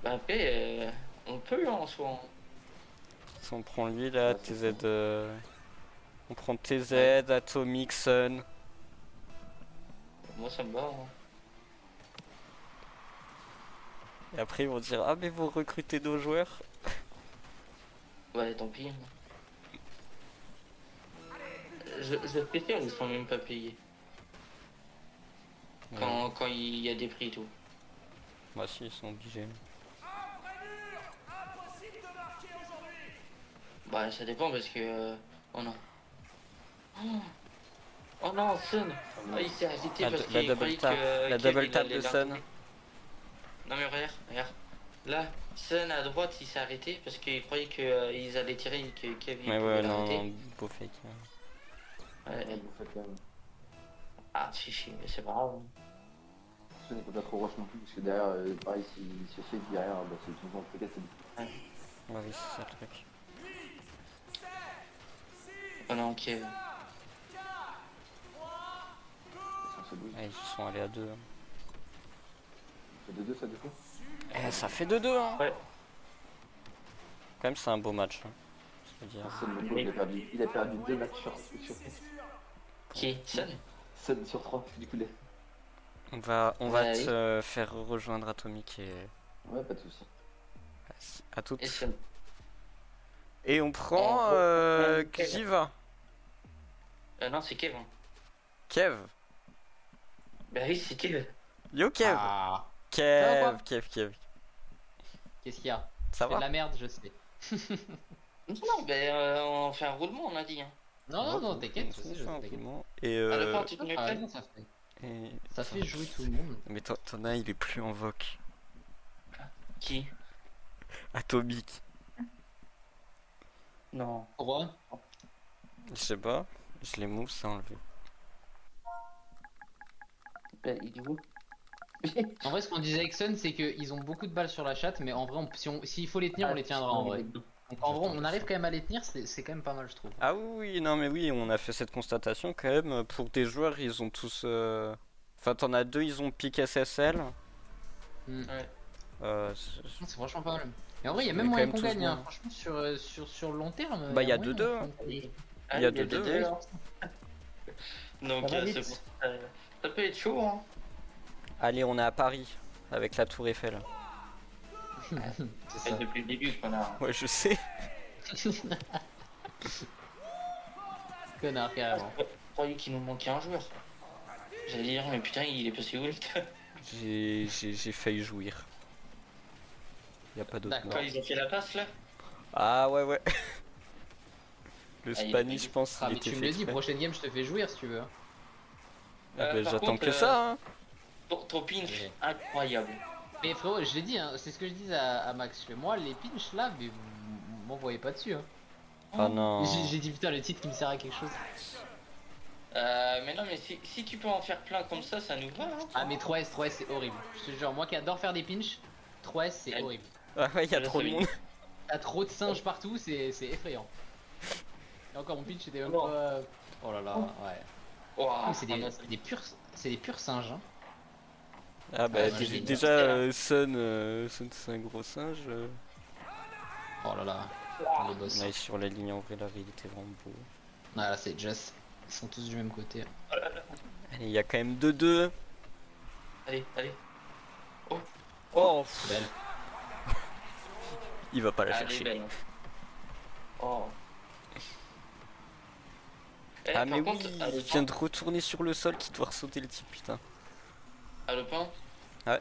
Bah, après, on peut en soi. Hein. Si on prend lui là, Ouais, c'est TZ. On prend TZ, Atomic, Sun. Moi, ça me va. Hein. Et après ils vont dire ah mais vous recrutez nos joueurs. Ouais, tant pis. Hein. Je suis sûr, ils sont même pas payés. Quand il y a des prix et tout. Bah si, ils sont obligés. Bah ça dépend parce que... Oh non. Oh non, Sun. Ah, il s'est arrêté parce La qu'il double croyait tap, que la Kev, double il tap allait de Sun. l'arrêter. Non mais regarde, regarde. Là, Sun à droite, il s'est arrêté parce qu'il croyait qu'ils allaient tirer et que Kev, il Mais pouvait ouais, non, l'arrêter. non, beau fake. Ouais. Ouais, vous faites quand même. Ah, chichi, mais c'est pas grave. Ce n'est pas trop rush non plus, parce que derrière, pareil, s'il se fait derrière, bah, c'est tout le temps peut-être. Ouais, oui, c'est ça le truc. Oh non, Kev. Ouais, ils sont allés à 2. Ça fait 2-2 ça du coup. Ça fait 2-2 hein. Ouais. Quand même, c'est un beau match. Hein, je veux dire. Sun, le pauvre, il a perdu 2 matchs sur Qui? Sun? Sun sur 3, du coup. On va Ouais, oui. te faire rejoindre Atomic et Ouais, pas de soucis. à toutes. Et Sun. Et on prend Kev. Xiva. Non, c'est Kev. Hein. Kev. Bah oui, c'est Kev. Yo Kev. Ah, Ça va Kev. qu'est-ce qu'il y a? Ça C'est de va? la merde, je sais. Non, bah on fait un roulement, on a dit. Hein. Non, non, t'inquiète, On je sais, fait un t'inquiète. roulement. Et Ah, le point, tu te mets Ah, prêt? non, et- ça fait jouer tout le monde. Mais t'en as, il est plus en voc. Qui? Atomic. Non. Pourquoi? Je sais pas. Je l'ai move, ça enlevé. Bah, il est où? En vrai, ce qu'on disait avec Sun, c'est qu'ils ont beaucoup de balles sur la chatte, mais en vrai, s'il faut les tenir, on les tiendra en vrai. Donc en vrai, on arrive quand même à les tenir, c'est quand même pas mal, je trouve. Ah oui, non mais oui, on a fait cette constatation quand même. Pour des joueurs, ils ont tous... Enfin, t'en as 2, ils ont pick SSL. Hmm. Ouais. C'est franchement pas mal. Et en vrai, il y a Ils même avaient moyen quand qu'on même tous gagne, hein. bon. Franchement, sur le long terme. Bah, il y a moyen 2-2, qu'on hein. gagne. Ah, Il y a 2-2, deux, oui. hein. Donc, Ça va c'est vite. bon. Ça peut être chaud, hein. Allez, on est à Paris, avec la tour Eiffel. C'est C'est ça. depuis le début qu'on a. Ouais, je sais. Connard, carrément. Je croyais qu'il nous manquait un joueur. J'allais dire, mais putain, il est passé où le J'ai failli jouir. Y a pas d'autre D'accord. mot. Quand ils ont fait la passe là? Ah ouais. Le Ah, il est Spanish, pas je pense, Ah, il mais était tu me fait le dis, exprès. prochaine game, je te fais jouir si tu veux. Ah, bah, Par j'attends contre, que ça, hein. Ton pinch, Ouais. incroyable. Mais frérot, je l'ai dit, hein, c'est ce que je disais à Max. Je fais, moi, les pinches là, mais vous m'envoyez pas dessus. Hein. Ah non. J'ai dit, putain, le titre qui me sert à quelque chose. Mais non, mais si tu peux en faire plein comme ça nous va. Hein. Ah, mais 3S, c'est horrible. Je te jure, moi qui adore faire des pinches, 3S, c'est Ouais. horrible. Ah ouais, y a Je trop de savais. monde. T'as trop de singes partout, c'est effrayant. Et encore, mon pinch, c'était même Non. pas. Oh là là, ouais. Ouah, Oh, c'est des purs singes. Hein. Ah bah Ouais, moi, j'ai déjà, Sun c'est un gros singe. Oh là là, le boss. On est sur la ligne en vrai, là, il était vraiment beau. Ah là, c'est Just. Ils sont tous du même côté. Allez, il y a quand même 2-2. allez. Oh, Belle. il va pas la Allez, chercher. belle. Oh. Eh, Ah par mais contre, oui, à il le vient de retourner sur le sol qui doit ressauter le type, putain. pain. Ouais.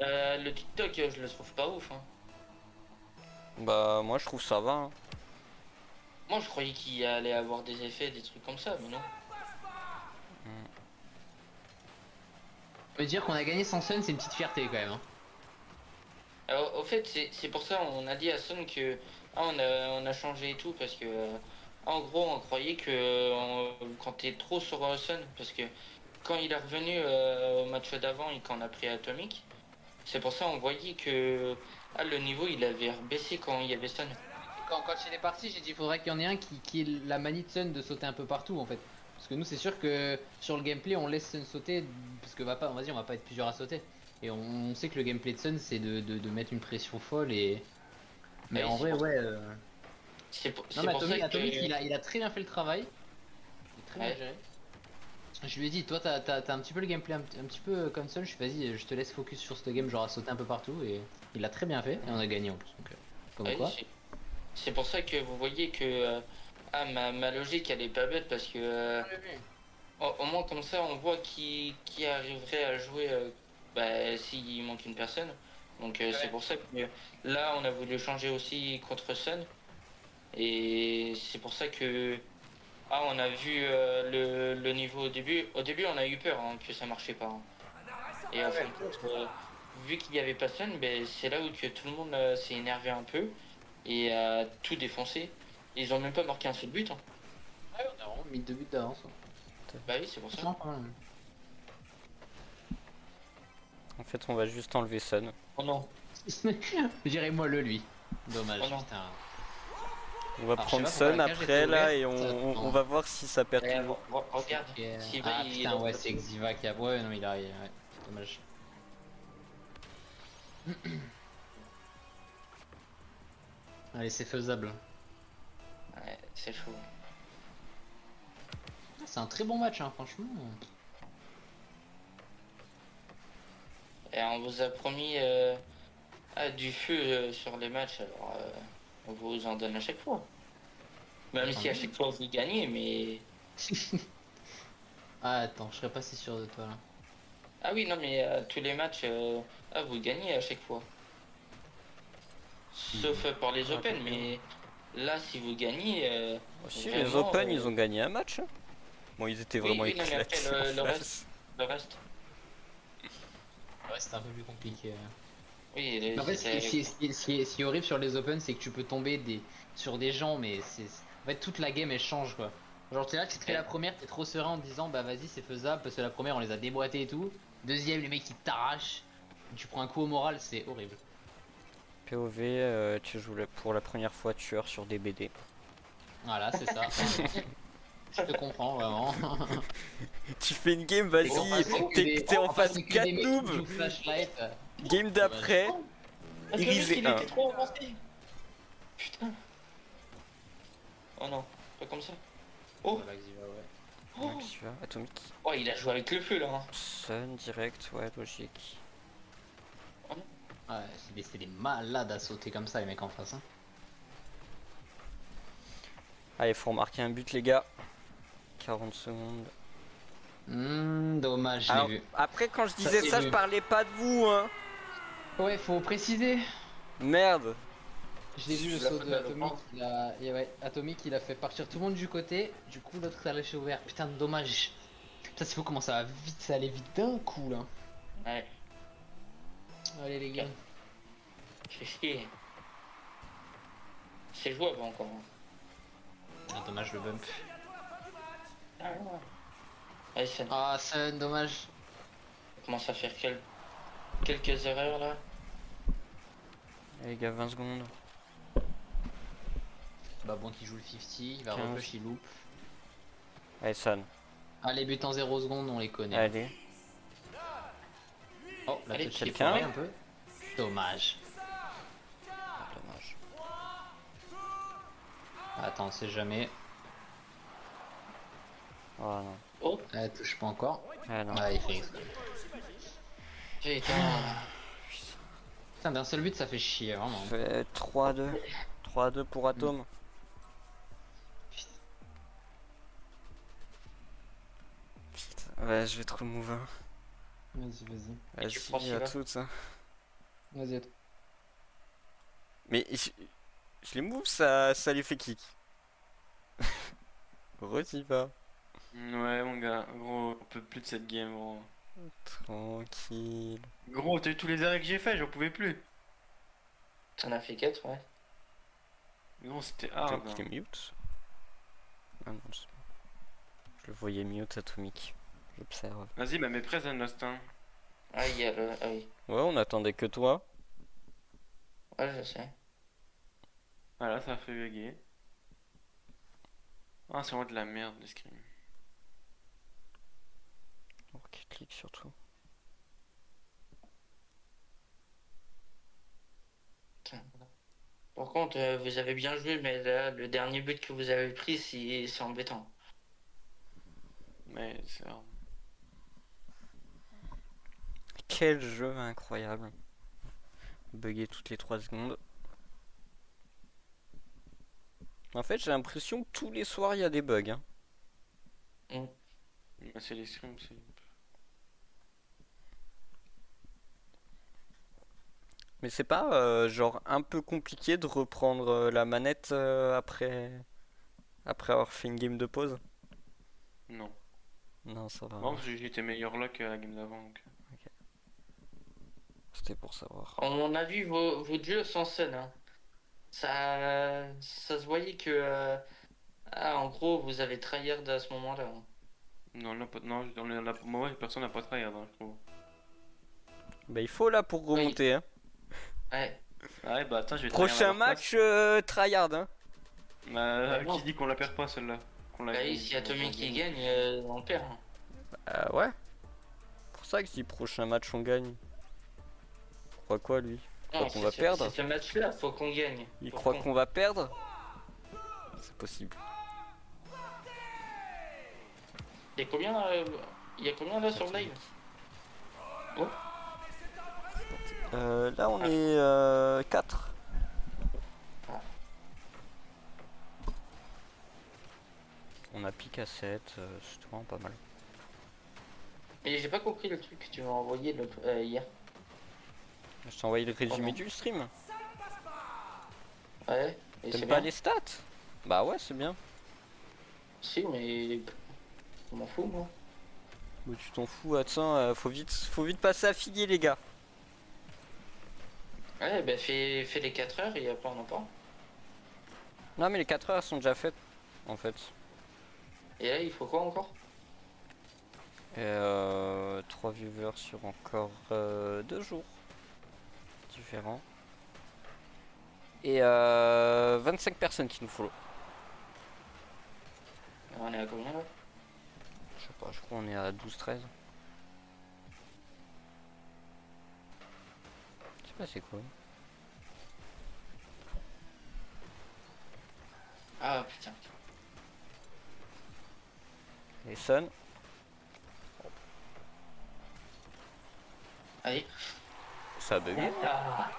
Le TikTok, je le trouve pas ouf. Hein. Bah moi je trouve ça va. Hein. Moi, je croyais qu'il allait avoir des effets, des trucs comme ça, mais non. On peut dire qu'on a gagné sans Sun, c'est une petite fierté quand même. Hein. Alors, au fait, c'est pour ça on a dit à Sun que on a changé et tout parce que en gros on croyait que quand t'es trop sur Sun, parce que quand il est revenu au match d'avant et qu'on a pris Atomic, c'est pour ça on voyait que le niveau il avait baissé quand il y avait Sun. Quand il est parti, j'ai dit il faudrait qu'il y en ait un qui ait la manie de Sun de sauter un peu partout en fait. Parce que nous c'est sûr que sur le gameplay on laisse Sun sauter parce que on va pas être plusieurs à sauter. Et on sait que le gameplay de Sun c'est de mettre une pression folle et. Mais Oui, en c'est vrai pour- ouais. C'est pour, Non c'est mais pour Atomic, ça que... il a très bien fait le travail. Il est très bien Ouais. géré. Je lui ai dit, toi t'as un petit peu le gameplay un petit peu comme Sun, je suis vas-y, je te laisse focus sur ce game, genre à sauter un peu partout et il a très bien fait et on a gagné en plus. Donc, comme Oui, quoi. c'est pour ça que vous voyez que ma logique elle est pas bête parce que au moins comme ça on voit qui arriverait à jouer bah, s'il manque une personne. Donc c'est pour ça que là, on a voulu changer aussi contre Sun. Et c'est pour ça que on a vu le niveau au début. Au début, on a eu peur hein, que ça marchait pas. Hein. Et en fin de compte, vu qu'il y avait personne, ben, c'est là où que tout le monde s'est énervé un peu et a tout défoncé. Ils ont même pas marqué un seul but. Hein. Ouais, on a vraiment mis 2 buts d'avance. Bah oui, c'est pour ça. Franchement, pas mal. En fait, on va juste enlever Sun. Oh non. Dirais-moi le lui. Dommage, Oh non. putain. On va Alors, prendre je sais pas Sun pourquoi la cage après était là ouverte. et on va voir si ça perd Eh, toujours. regarde. Ok. Siva, Ah il- putain, ouais, c'est Xiva qui a. Ouais, non, il a. Ouais, dommage. Allez, c'est faisable. Ouais, c'est chaud. Ah, c'est un très bon match, hein, franchement. Et on vous a promis du feu sur les matchs, alors on vous en donne à chaque fois. Même si à chaque fois vous gagnez, mais. Ah, attends, je serais pas si sûr de toi là. Ah oui, non, mais tous les matchs, vous gagnez à chaque fois. Sauf par les Open, mais là, si vous gagnez. Aussi, vraiment, les Open, ils ont gagné un match. Hein. Bon, ils étaient Oui, vraiment oui, non, mais après, éclatés. le en reste. face. Le reste. Ouais, c'est un peu plus compliqué. Oui, Mais en fait, c'était- ce qui est horrible sur les Open, c'est que tu peux tomber sur des gens, mais en fait, toute la game elle change quoi. Genre, t'es là, tu te fais la première, t'es trop serein en te disant bah vas-y, c'est faisable parce que la première on les a déboîtés et tout. Deuxième, les mecs ils t'arrachent, tu prends un coup au moral, c'est horrible. POV, tu joues pour la première fois tueur sur DBD. Voilà, c'est ça. Je te comprends vraiment. Tu fais une game, Et qu'on vas-y, fasse que t'es en qu'on face fasse que 4 des mecs qui noobs. jouent Flashlight. Game d'après, Ah, le mec, Irisé il 1. était trop avancé. Putain. Oh non, pas comme ça. Oh, Voilà, Xiva, ouais. oh. Tu vois, Atomic. Oh, il a joué avec le feu là. Hein. Sun direct, ouais, logique. Ouais, c'est des malades à sauter comme ça les mecs en face. Hein. Allez, faut remarquer un but, les gars. 40 secondes. Dommage, je l'ai Alors, vu. après, quand je Ça, disais c'est ça, vu. je parlais pas de vous, hein. Ouais, faut préciser. Merde. Je l'ai vu le Tu l'as saut fait de mal au Atomic, bras. ouais, Atomic il a fait partir tout le monde du côté, du coup l'autre s'est lâché ouvert. Putain, dommage. Ça c'est fou comment ça va vite, ça allait vite d'un coup là. Ouais, Allez les gars. je fais chier. C'est jouable encore. Hein. Ah, dommage le bump. Ah, ouais. Allez, ça Ah, Sun, dommage. commence à faire quelques erreurs là. Allez, les gars, 20 secondes. Bah bon qui joue le 50, il va 15. reflush, il loupe. Allez, Sun. Ah les buts en 0 secondes on les connaît. Allez. Oh, la Allez, touch est quelqu'un foirée un peu. Dommage. Dommage. Attends, on sait jamais. Oh non. Oh, Elle touche pas encore. Ah non. Ah, il fait exprès. putain. Putain, d'un seul but ça fait chier vraiment. Fait 3-2. 3-2 pour Atom. Putain, ouais, je vais trop move. Hein. Vas-y. Et tu prends Vas-y, à celui-là toutes. Hein. Vas-y, à toi. Mais je les move, ça les fait kick. Redis pas. Ouais, mon gars, gros, on peut plus de cette game, gros. Tranquille. Gros, t'as vu tous les arrêts que j'ai fait, j'en pouvais plus. T'en as fait 4, ouais. Gros, c'était T'as hard. qu'il Hein. est mute. Ah non, je le voyais mute Atomic. J'observe. Vas-y, bah mets present Lost, hein. Ah, il y a le. Ah oui. Ouais, on attendait que toi. Ouais, je sais. Voilà, ça a fait bugger. Ah, c'est vraiment de la merde, l'escrime. Rocket League surtout. Putain. Par contre, vous avez bien joué, mais là, le dernier but que vous avez pris, c'est embêtant. Mais c'est hard. Quel jeu incroyable. Bugger toutes les 3 secondes. En fait, j'ai l'impression que tous les soirs il y a des bugs. Hein. Bah, c'est l'escrime, c'est. Mais c'est pas genre un peu compliqué de reprendre la manette après avoir fait une game de pause? Non. Non, ça va. Non, parce que j'étais meilleur là que la game d'avant. Donc. C'était pour savoir. On a vu vos jeux sans scène. Hein. Ça se voyait que, en gros, vous avez tryhard à ce moment-là. Hein. Non, dans la moi, personne n'a pas travaillé avant, je trouve. Bah il faut là pour remonter. Hein. Ouais. Ouais, bah attends, je vais Prochain match, tryhard. Hein. Bah, bon. qui dit qu'on la perd pas celle-là? Bah oui, s'il y a Tommy qui gagne, on perd. Hein. Ouais. Pour ça que je dis prochain match on gagne. Il croit quoi lui? Il croit qu'on va perdre? C'est ce match-là, faut qu'on gagne. Il Faut croit qu'on- qu'on va perdre? C'est possible. Il y a combien, là sur le live? Là on est 4. Ah. On a pique à 7, c'est vraiment pas mal. Et j'ai pas compris le truc que tu m'as envoyé hier. Je t'ai envoyé le résumé non. du stream. Ouais, et c'est T'aimes pas bien. les stats? Bah ouais, c'est bien. Si, mais je m'en fous, moi. Mais tu t'en fous, attends, faut vite passer à figuer les gars. Ouais, bah fais les 4 heures et après on en parle. Non mais les 4 heures sont déjà faites en fait. Et là, il faut quoi encore? Et 3 viewers sur encore 2 jours différents. Et 25 personnes qui nous follow. On est à combien là? Je sais pas, je crois qu'on est à 12-13. Je sais pas c'est quoi. Ah putain. Les Sun. Allez. Ça a bugué. Ah.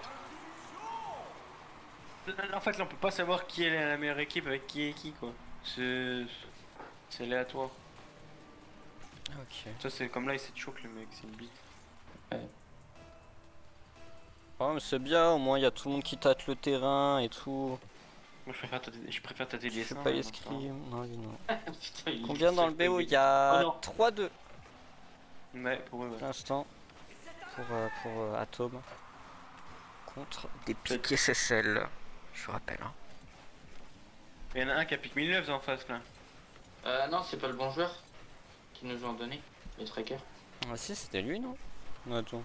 En fait, là, on peut pas savoir qui est la meilleure équipe avec qui est qui, quoi. C'est aléatoire. Ok. Ça, c'est comme là, il s'est choqué le mec, c'est une bite. Oh mais c'est bien, au moins il y a tout le monde qui tâte le terrain et tout. Moi, je préfère tâter Je les fais dessins. pas les donc, scrims. Non, non. Putain, il Combien dans le fait BO? Il y Oh a non. 3-2 Ouais, pour eux, ouais. pour l'instant. Pour Atom. Contre des piques SSL. Je rappelle. Hein. Il y en a un qui a piqué 1009 en face, là. Non, c'est pas le bon joueur qui nous ont donné, les trackers. Ah si, c'était lui, non? Attends.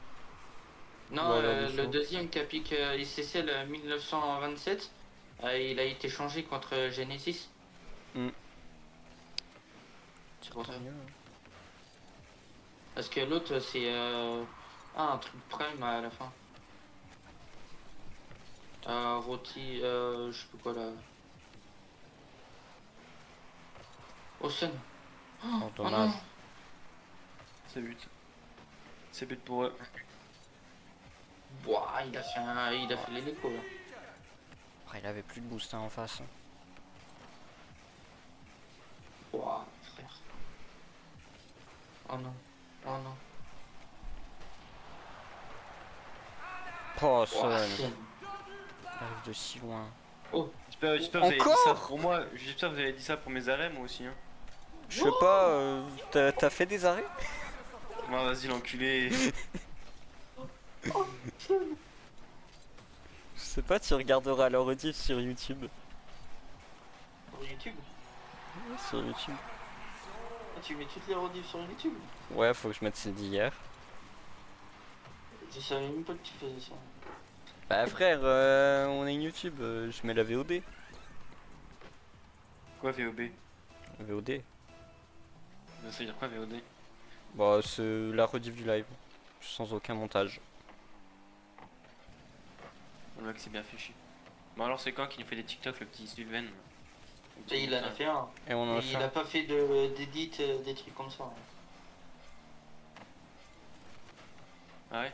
Non, Voilà, le dessous. deuxième qui a piqué ICCL 1927, il a été changé contre Genesis. Hmm. C'est pour ça. Tant mieux, hein. Parce que l'autre, c'est un truc prime à la fin. Roti, je sais plus quoi là. Awesome. Oh, dommage. C'est but. C'est but pour eux. Ouah, il a fait l'hélico là. Après, il avait plus de boost hein, en face. Ouah, frère. Oh non. Oh non. Oh, Ouah, Sun. Sun. Il arrive de si loin. Oh, J'espère que vous avez dit Encore ça pour moi. J'espère que vous avez dit ça pour mes arrêts, moi aussi. Hein. Je sais pas, t'as fait des arrêts? Moi, vas-y, l'enculé. Je sais pas, tu regarderas la rediff sur YouTube. sur YouTube. Sur YouTube. Ah, tu mets toutes les rediffs sur YouTube. Ouais, faut que je mette celle d'hier. Je savais même pas que tu faisais ça. Bah frère, on est YouTube, je mets la VOD. Quoi, VOB? VOD. Ça veut dire quoi, VOD? Bah c'est la rediff du live. Sans aucun montage. Le mec, c'est bien fait chier. Bon, alors, c'est quand qui nous fait des TikTok, le petit Sylvain? Et il en a fait un. Et on en a Et fait il un. a pas fait d'édit, des trucs comme ça. Ah ouais?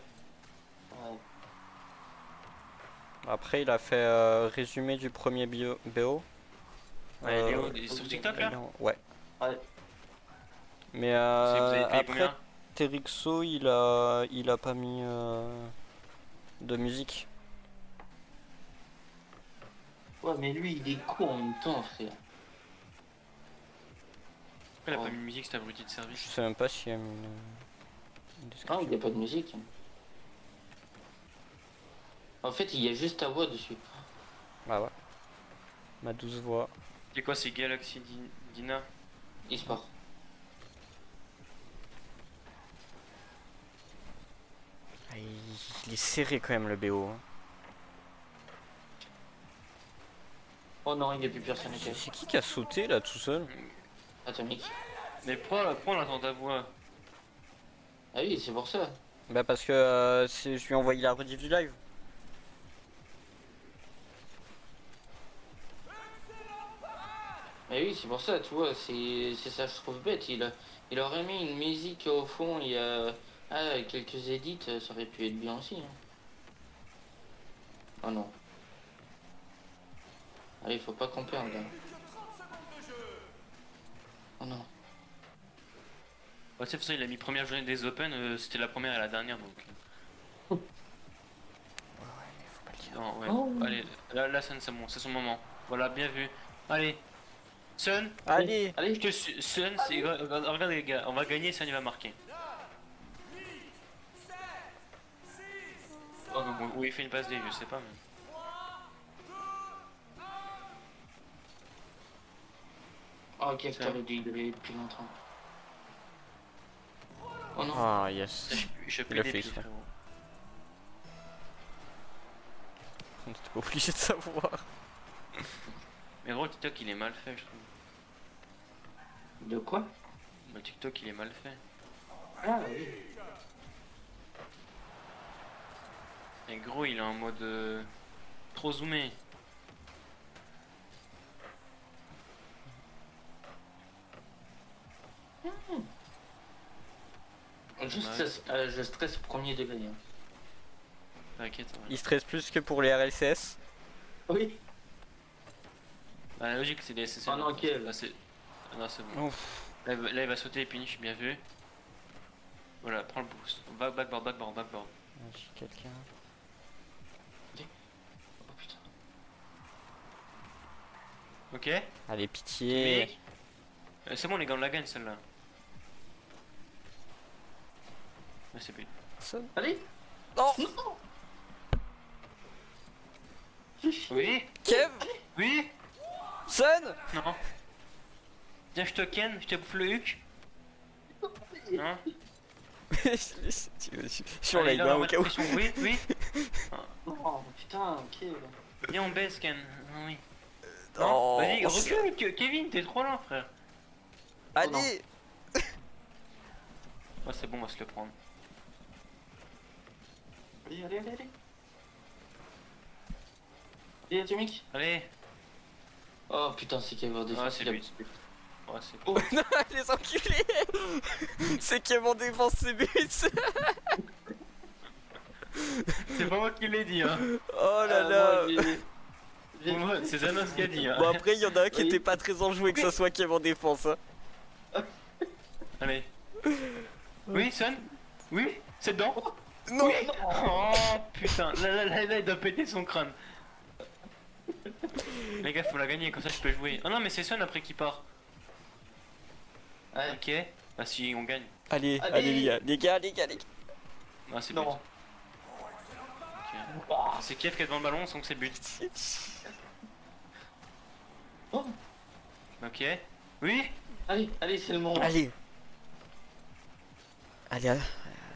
Ouais. Après il a fait résumé du premier BO. Ouais, il est où? Il est sur TikTok, là? Ouais. Ouais. Mais Vous avez payé après combien? Terixo il a pas mis de musique. Ouais, mais lui, il est con en même temps, frère. Pourquoi il a Oh. pas mis de musique, cet abruti de Je service? sais même pas s'il y a une Ah, description. il n'y a pas de musique. En fait, il y a juste ta voix dessus. Ah ouais. Ma douce voix. C'est quoi, c'est Galaxy Dina? Il se part. Ah, il est serré quand même le BO. Hein. Oh non, il n'y a plus personne à cacher. C'est qui a sauté là tout seul? Atomique. Mais pourquoi on entend ta voix? Ah oui, c'est pour ça. Bah parce que je lui ai envoyé la rediff du live. Mais oui, c'est pour ça, tu vois, c'est ça, je trouve bête. Il aurait mis une musique au fond, il y a avec quelques edits, ça aurait pu être bien aussi. Hein. Oh non. Allez, faut pas qu'on perde là. Oh non. Ouais, de toute façon, il a mis première journée des Open, c'était la première et la dernière donc. Ouais, mais faut pas le dire. Non, ouais. Oh. Allez, là Sun, c'est bon, c'est son moment. Voilà, bien vu. Allez, Sun, Allez! Allez, je te suis. Sun, regarde les gars, on va gagner, Sun il va marquer. Oh non, où il fait une passe D, je sais pas. Mais... oh, ok, t'aurais dû y aller depuis longtemps. Oh non. Ah yes. Je Il peux a des fait pieds, exprès. frérot. On était pas obligé de savoir. Mais gros, le TikTok il est mal fait, je trouve. De quoi? Le TikTok il est mal fait. Ah oui. Et gros, il est en mode trop zoomé. Je stresse premier degré. Hein. T'inquiète. Ouais. Il stresse plus que pour les RLCS. Oui. Bah, la logique c'est des SSL. Oh non, Kev. Là c'est. Ah non, c'est bon. Ouf. Là, il va sauter et finish, bien vu. Voilà, prends le boost. Backboard. J'ai quelqu'un. Oh putain. Ok. Allez, pitié. Mick. C'est bon les gars, on la gagne celle-là. Mais c'est plus. Personne. Allez. Non! Non. Oui. Kev! Oui. Sun! Non. Viens, je te ken, je te bouffe le huc. Non. Sur la Allez, là, main on au va cas où. mettre pression. Oui, oui. Oh putain, ok. Viens, on baisse, Ken. Oui. Non. Non. Vas-y, recule, Kevin, t'es trop lent, frère. Allez! Ouais, c'est bon, on va se le prendre. Allez. Allez, Atomique. Allez. Oh putain, c'est Kev en Ah, défense. c'est il a- but. Ouais, c'est Oh. Non, les enculés! C'est Kev en défense, c'est but! C'est pas moi qui l'ai dit, hein. Oh là Ah, là! moi, j'ai- Pour moi, c'est Zanos qui a dit, hein. Bon, après, il y en a un qui Oui. était pas très enjoué que ça soit Kev en défense. Hein. Allez. Oui, Son. Oui, c'est dedans. Non! Oui. Oh putain, là, il doit péter son crâne. Les gars, faut la gagner, comme ça je peux jouer. Oh non, mais c'est Son après qui part. Ouais. Ok. Bah si on gagne. Allez, Allez. allez, les gars. Ah, c'est but. Non. Ok. C'est Kiev qui est devant le ballon, donc c'est but. Oh. Ok. Oui. Allez, c'est le moment. Allez! Allez,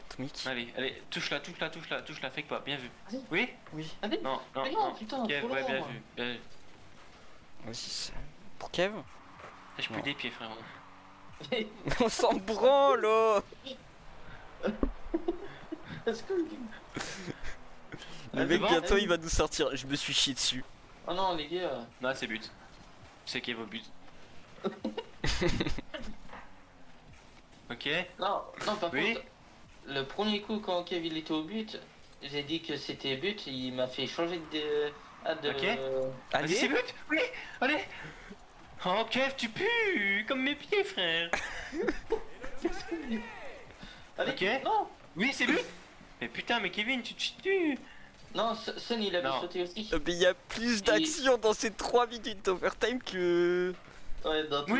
Atomique. Allez, touche-la, fake pas, bien vu. Allez. Oui. Oui. Allez. Non, Mais non, putain, Kev, trop ouais, loin, bien moi. vu. Bien vu. Vas-y, ça. Pour Kev? J'ai plus Non. des pieds, frérot. On s'en branle, oh! Est-ce que... Le Ah, mec, devant, bientôt, il va nous sortir. Je me suis chié dessus. Oh non, les gars. Non, c'est but. C'est Kev au but. Ok. Non, par Oui. contre, le premier coup quand Kev il était au but, j'ai dit que c'était but, il m'a fait changer de... Ok. Allez! Vas-y, c'est but. Oui. Allez. Oh, Kev, tu pues comme mes pieds, frère. Allez, Ok. non. Oui, c'est but. Mais putain, mais Kevin, tu te tues. Non, Sun il avait Non. sauté aussi. Mais il y a plus d'action dans ces 3 minutes d'overtime que... Ouais, dans tout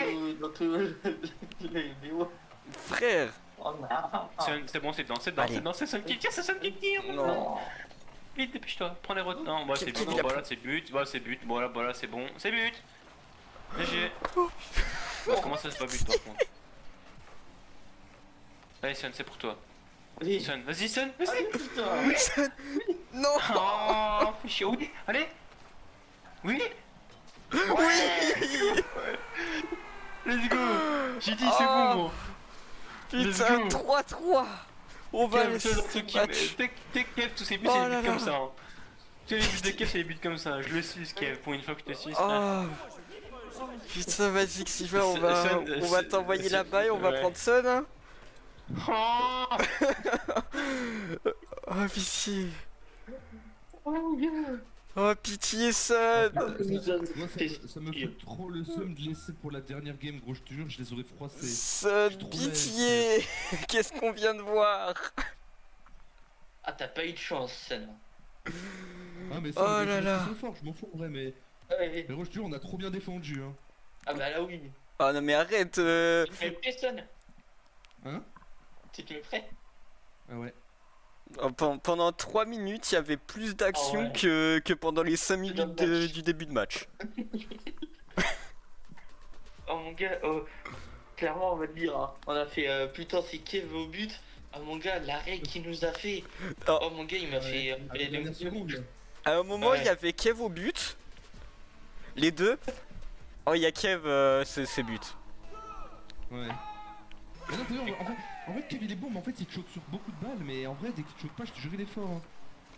les vidéos. Frère. Oh non. C'est bon, c'est dedans, Allez. c'est Sun qui tire, c'est Sun qui tire. Non. Vite, dépêche-toi, prends les routes. Non, bah c'est Quel but, qu'il a voilà, c'est but, voilà, c'est but, voilà, c'est bon, c'est but. GG. Comment ça, c'est pas but par contre? Allez, Sun, c'est pour toi. Oui. Sun, vas-y, Sun, vas-y. Allez, putain. Non. Oh, fais chier, oui, allez. Oui. Let's go. J'ai dit, c'est bon, gros. Putain, Let's go. 3-3. On va Kev, laisser c'est ce le truc match. Kev, tous ces buts, Oh c'est des là buts là. comme ça. Hein. Tous les buts de Kev, c'est des buts comme ça. Je le suis, Kev, pour une fois que je te suis. Oh. Putain, vas-y, Xiva, on Sun, va t'envoyer Sun, là-bas et on va ouais. prendre Sun. Hein. Oh. Oh, pitié. Oh, bien. Oh, pitié, Sun. Moi, ça me fait trop le seum de laisser pour la dernière game, gros, je te jure, je les aurais froissés. Sun, trop pitié. Qu'est-ce qu'on vient de voir? Ah, t'as pas eu de chance, Sun. Ah, mais Oh ça, là là. c'est fort, je m'en fous en vrai, mais. Ouais. Mais gros, je te jure, on a trop bien défendu, hein. Ah bah là oui. Oh non, mais arrête. Tu te mets prêt, Sun? Hein? Tu te mets prêt? Ah ouais. Pendant 3 minutes, il y avait plus d'action Ah ouais. que pendant les 5 minutes dans le match. du début de match. Oh mon gars, oh, clairement on va te dire, hein. On a fait putain c'est Kev au but. Oh mon gars, l'arrêt qu'il nous a fait. Oh. Oh mon gars, il m'a fait À la dernière seconde. À un moment, Ouais. il y avait Kev au but. Les deux. Oh, il y a Kev, c'est but. Ouais. Mais non, d'ailleurs, en fait, Kev il est bon, mais en fait, il te choque sur beaucoup de balles, mais en vrai, dès qu'il te choque pas, je te jure, il est fort. Hein.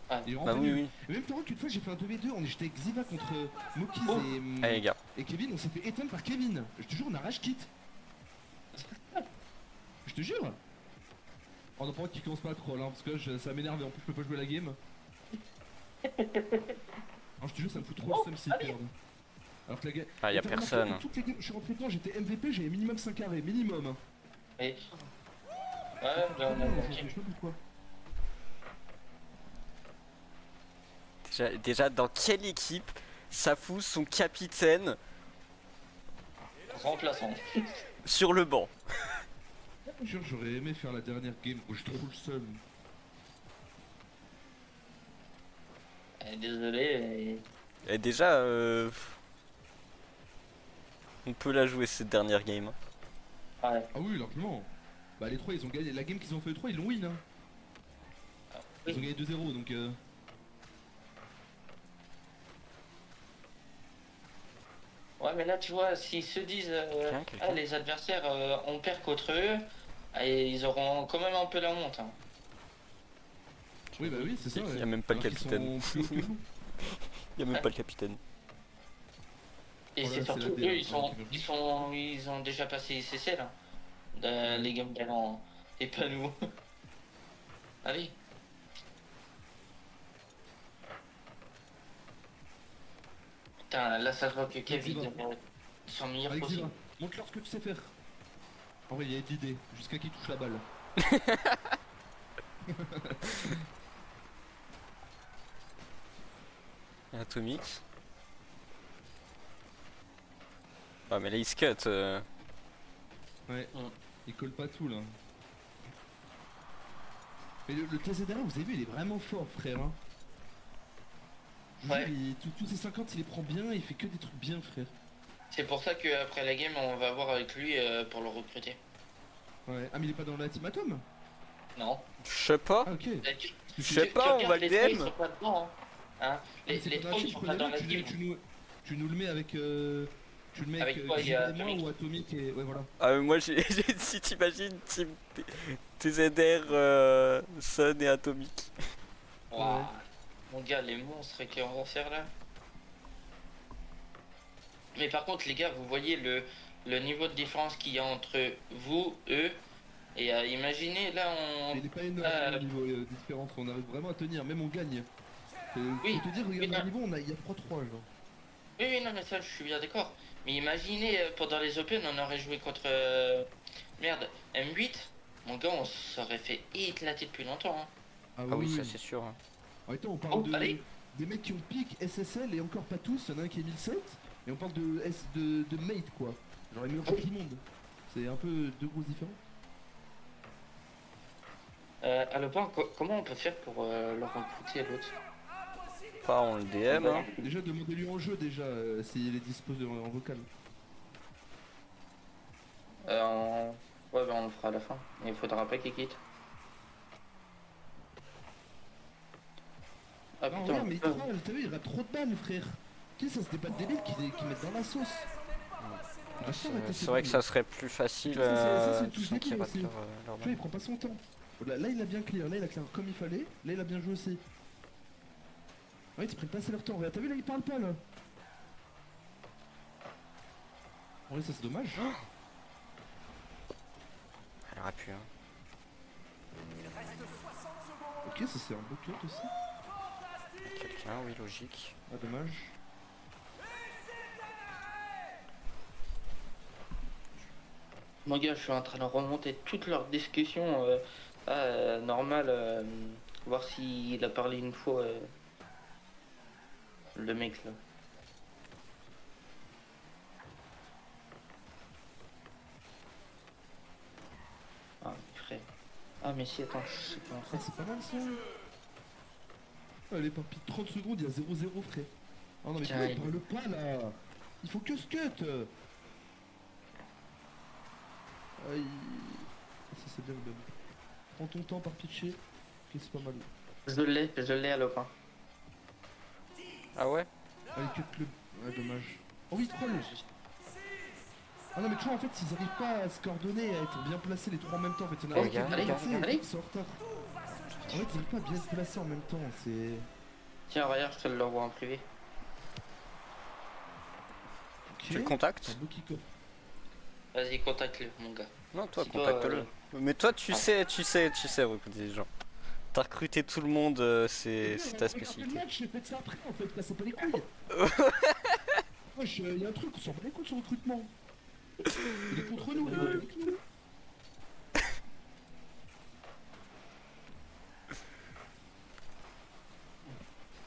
Ouais. Il est Bah vraiment oui, nul. oui. Et même t'as vu qu'une fois, j'ai fait un 2v2, j'étais avec Ziva contre Mokiz Oh. Allez, les gars. et Kevin, on s'est fait éteindre par Kevin. Je te jure, on a rage quit. Je te jure. Oh non, pas qu'il commence pas à troll, hein, parce que là, ça m'énerve et en plus, je peux pas jouer la game. Alors, je te jure, ça me fout trop le seum s'ils perdent. Alors que la game. Ah, y a T'as remarqué personne. que toutes les games, je suis rentré dedans, j'étais MVP, j'avais minimum 5 arrêts, minimum. Et... Ouais, là on a Je manqué. sais pas pourquoi. Déjà, dans quelle équipe ça fout son capitaine Remplaçant. sur le banc? Je te jure, j'aurais aimé faire la dernière game où je trouve le seum. Désolé, Et déjà, on peut la jouer cette dernière game. mais... Ouais. Ah oui, largement. Bah, les 3 ils ont gagné. La game qu'ils ont fait les 3 ils l'ont win. Hein. Ils ont Oui. gagné 2-0 donc. Ouais, mais là tu vois, s'ils se disent Quelqu'un. ah, les adversaires on perd contre eux, et ils auront quand même un peu la honte. Hein. Oui, bah oui, c'est ça. Il y Ouais. a même pas le Alors qu'ils capitaine. sont plus hauts que nous. Il y a même pas le capitaine. Et Oh là c'est là, c'est surtout la eux, DA, ils ont déjà passé CC là. Les games d'avant, et pas nous. Allez. Putain, là ça se voit que Kevin Alexis, est son meilleur Alexis, possible. va. Montre-leur ce que tu sais faire. En vrai, il y a d'idées. Jusqu'à qui touche la balle. Atomique. Ah, mais là, il se cut. Ouais. Mm. Il colle pas tout là. Mais le TZRA, vous avez vu, il est vraiment fort, frère. Hein. Je vous Ouais. jure, tous ces 50, il les prend bien, il fait que des trucs bien, frère. C'est pour ça qu'après la game, on va voir avec lui pour le recruter. Ouais. Ah, mais il est pas dans la team Atom? Non. Je sais pas. Ah, ok. Je sais pas, on va le Les trois, ils DM. sont pas dedans. Hein. Les C'est les pas trois, la ils team, sont pas dans la tu, game. tu nous le mets avec. Tu le mets avec, Avec toi, il y a Xavier et moi Atomic. ou Atomic et. Ouais, voilà. Ah, mais moi, si t'imagines, team TZR, Sun et Atomic. Waouh. Mon gars, les monstres qu'on va faire là. Mais par contre, les gars, vous voyez le niveau de différence qu'il y a entre vous, eux. Et imaginez, là, Il est pas énorme le niveau de différence, on arrive vraiment à tenir, même on gagne. Oui. Pour te dire, Oui, regarde non. le niveau, il y a 3-3 genre. Oui, oui, non, mais ça, je suis bien d'accord. Mais imaginez, pendant les Open, on aurait joué contre. Merde, M8. Mon gars, on s'aurait fait éclater depuis longtemps. Hein. Ah oui, ça c'est sûr. Attends, on parle Oh, de allez. des mecs qui ont pique SSL et encore pas tous, il y en a un qui est 1007, et on parle de mate quoi. Genre les meilleurs joueurs du monde. C'est un peu deux grosses différences. Alopin, comment on peut faire pour le recruter l'autre? Pas on le DM, hein. Déjà demandez-lui en jeu déjà s'il est disposé en vocal. Ouais, bah on le fera à la fin. Il faudra pas qu'il quitte. Ah Non putain, regarde mais il troll, t'as vu il rate trop de balles frère. Qu'est-ce que ça c'était pas de débile qui mettent dans la sauce. C'est vrai que ça serait plus facile Ça, c'est tout sans qu'ils débile ratent aussi. leur Tu vois balle. il prend pas son temps. Là il a bien clear, là il a clear comme il fallait, là il a bien joué aussi. Ouais ils prennent pas assez leur temps, regarde t'as vu là il parle pas là. Ouais ça c'est dommage. Elle aurait pu, hein. Ok ça c'est un beau cut aussi. Quelqu'un, oui, logique. Ah dommage. mon gars, je suis en train de remonter toute leur discussion normale, voir s'il a parlé une fois, le mec là. Ah, mais frère. Ah, mais si, attends, je sais pas en Ah, fait. c'est pas mal ça. Allez, papy, 30 secondes, il y a 0-0 frère. Ah non mais Tiens, toi, il- parle pas là. Il faut que ce cut. Aïe. Ça c'est bien le bum. Prends ton temps par pitcher. Ok c'est pas mal. Je l'ai à l'opin. Ah ouais? Allez cut le... Ouais dommage. Oh oui troll. Ah non mais tu vois en fait s'ils arrivent pas à se coordonner, à être bien placés les trois en même temps, en fait il y en a un qui est Regarde, bien regarde, placé et allez. l'autre qui sont en retard. En fait ils arrivent pas à bien se placer en même temps, c'est... Tiens, regarde, je te l'envoie en privé. Ok. Tu le contactes? Un beau kick-off. Vas-y, contacte-le, mon gars. Non, toi, Si toi, contacte-le. Mais toi, tu sais recruter les gens. T'as recruté tout le monde, c'est ta Regarde le spécialité. match, j'ai fait ça après en fait, cassez pas les couilles. Wesh, y a un truc, on s'en bat les couilles de son recrutement. Il est contre nous, il est avec nous.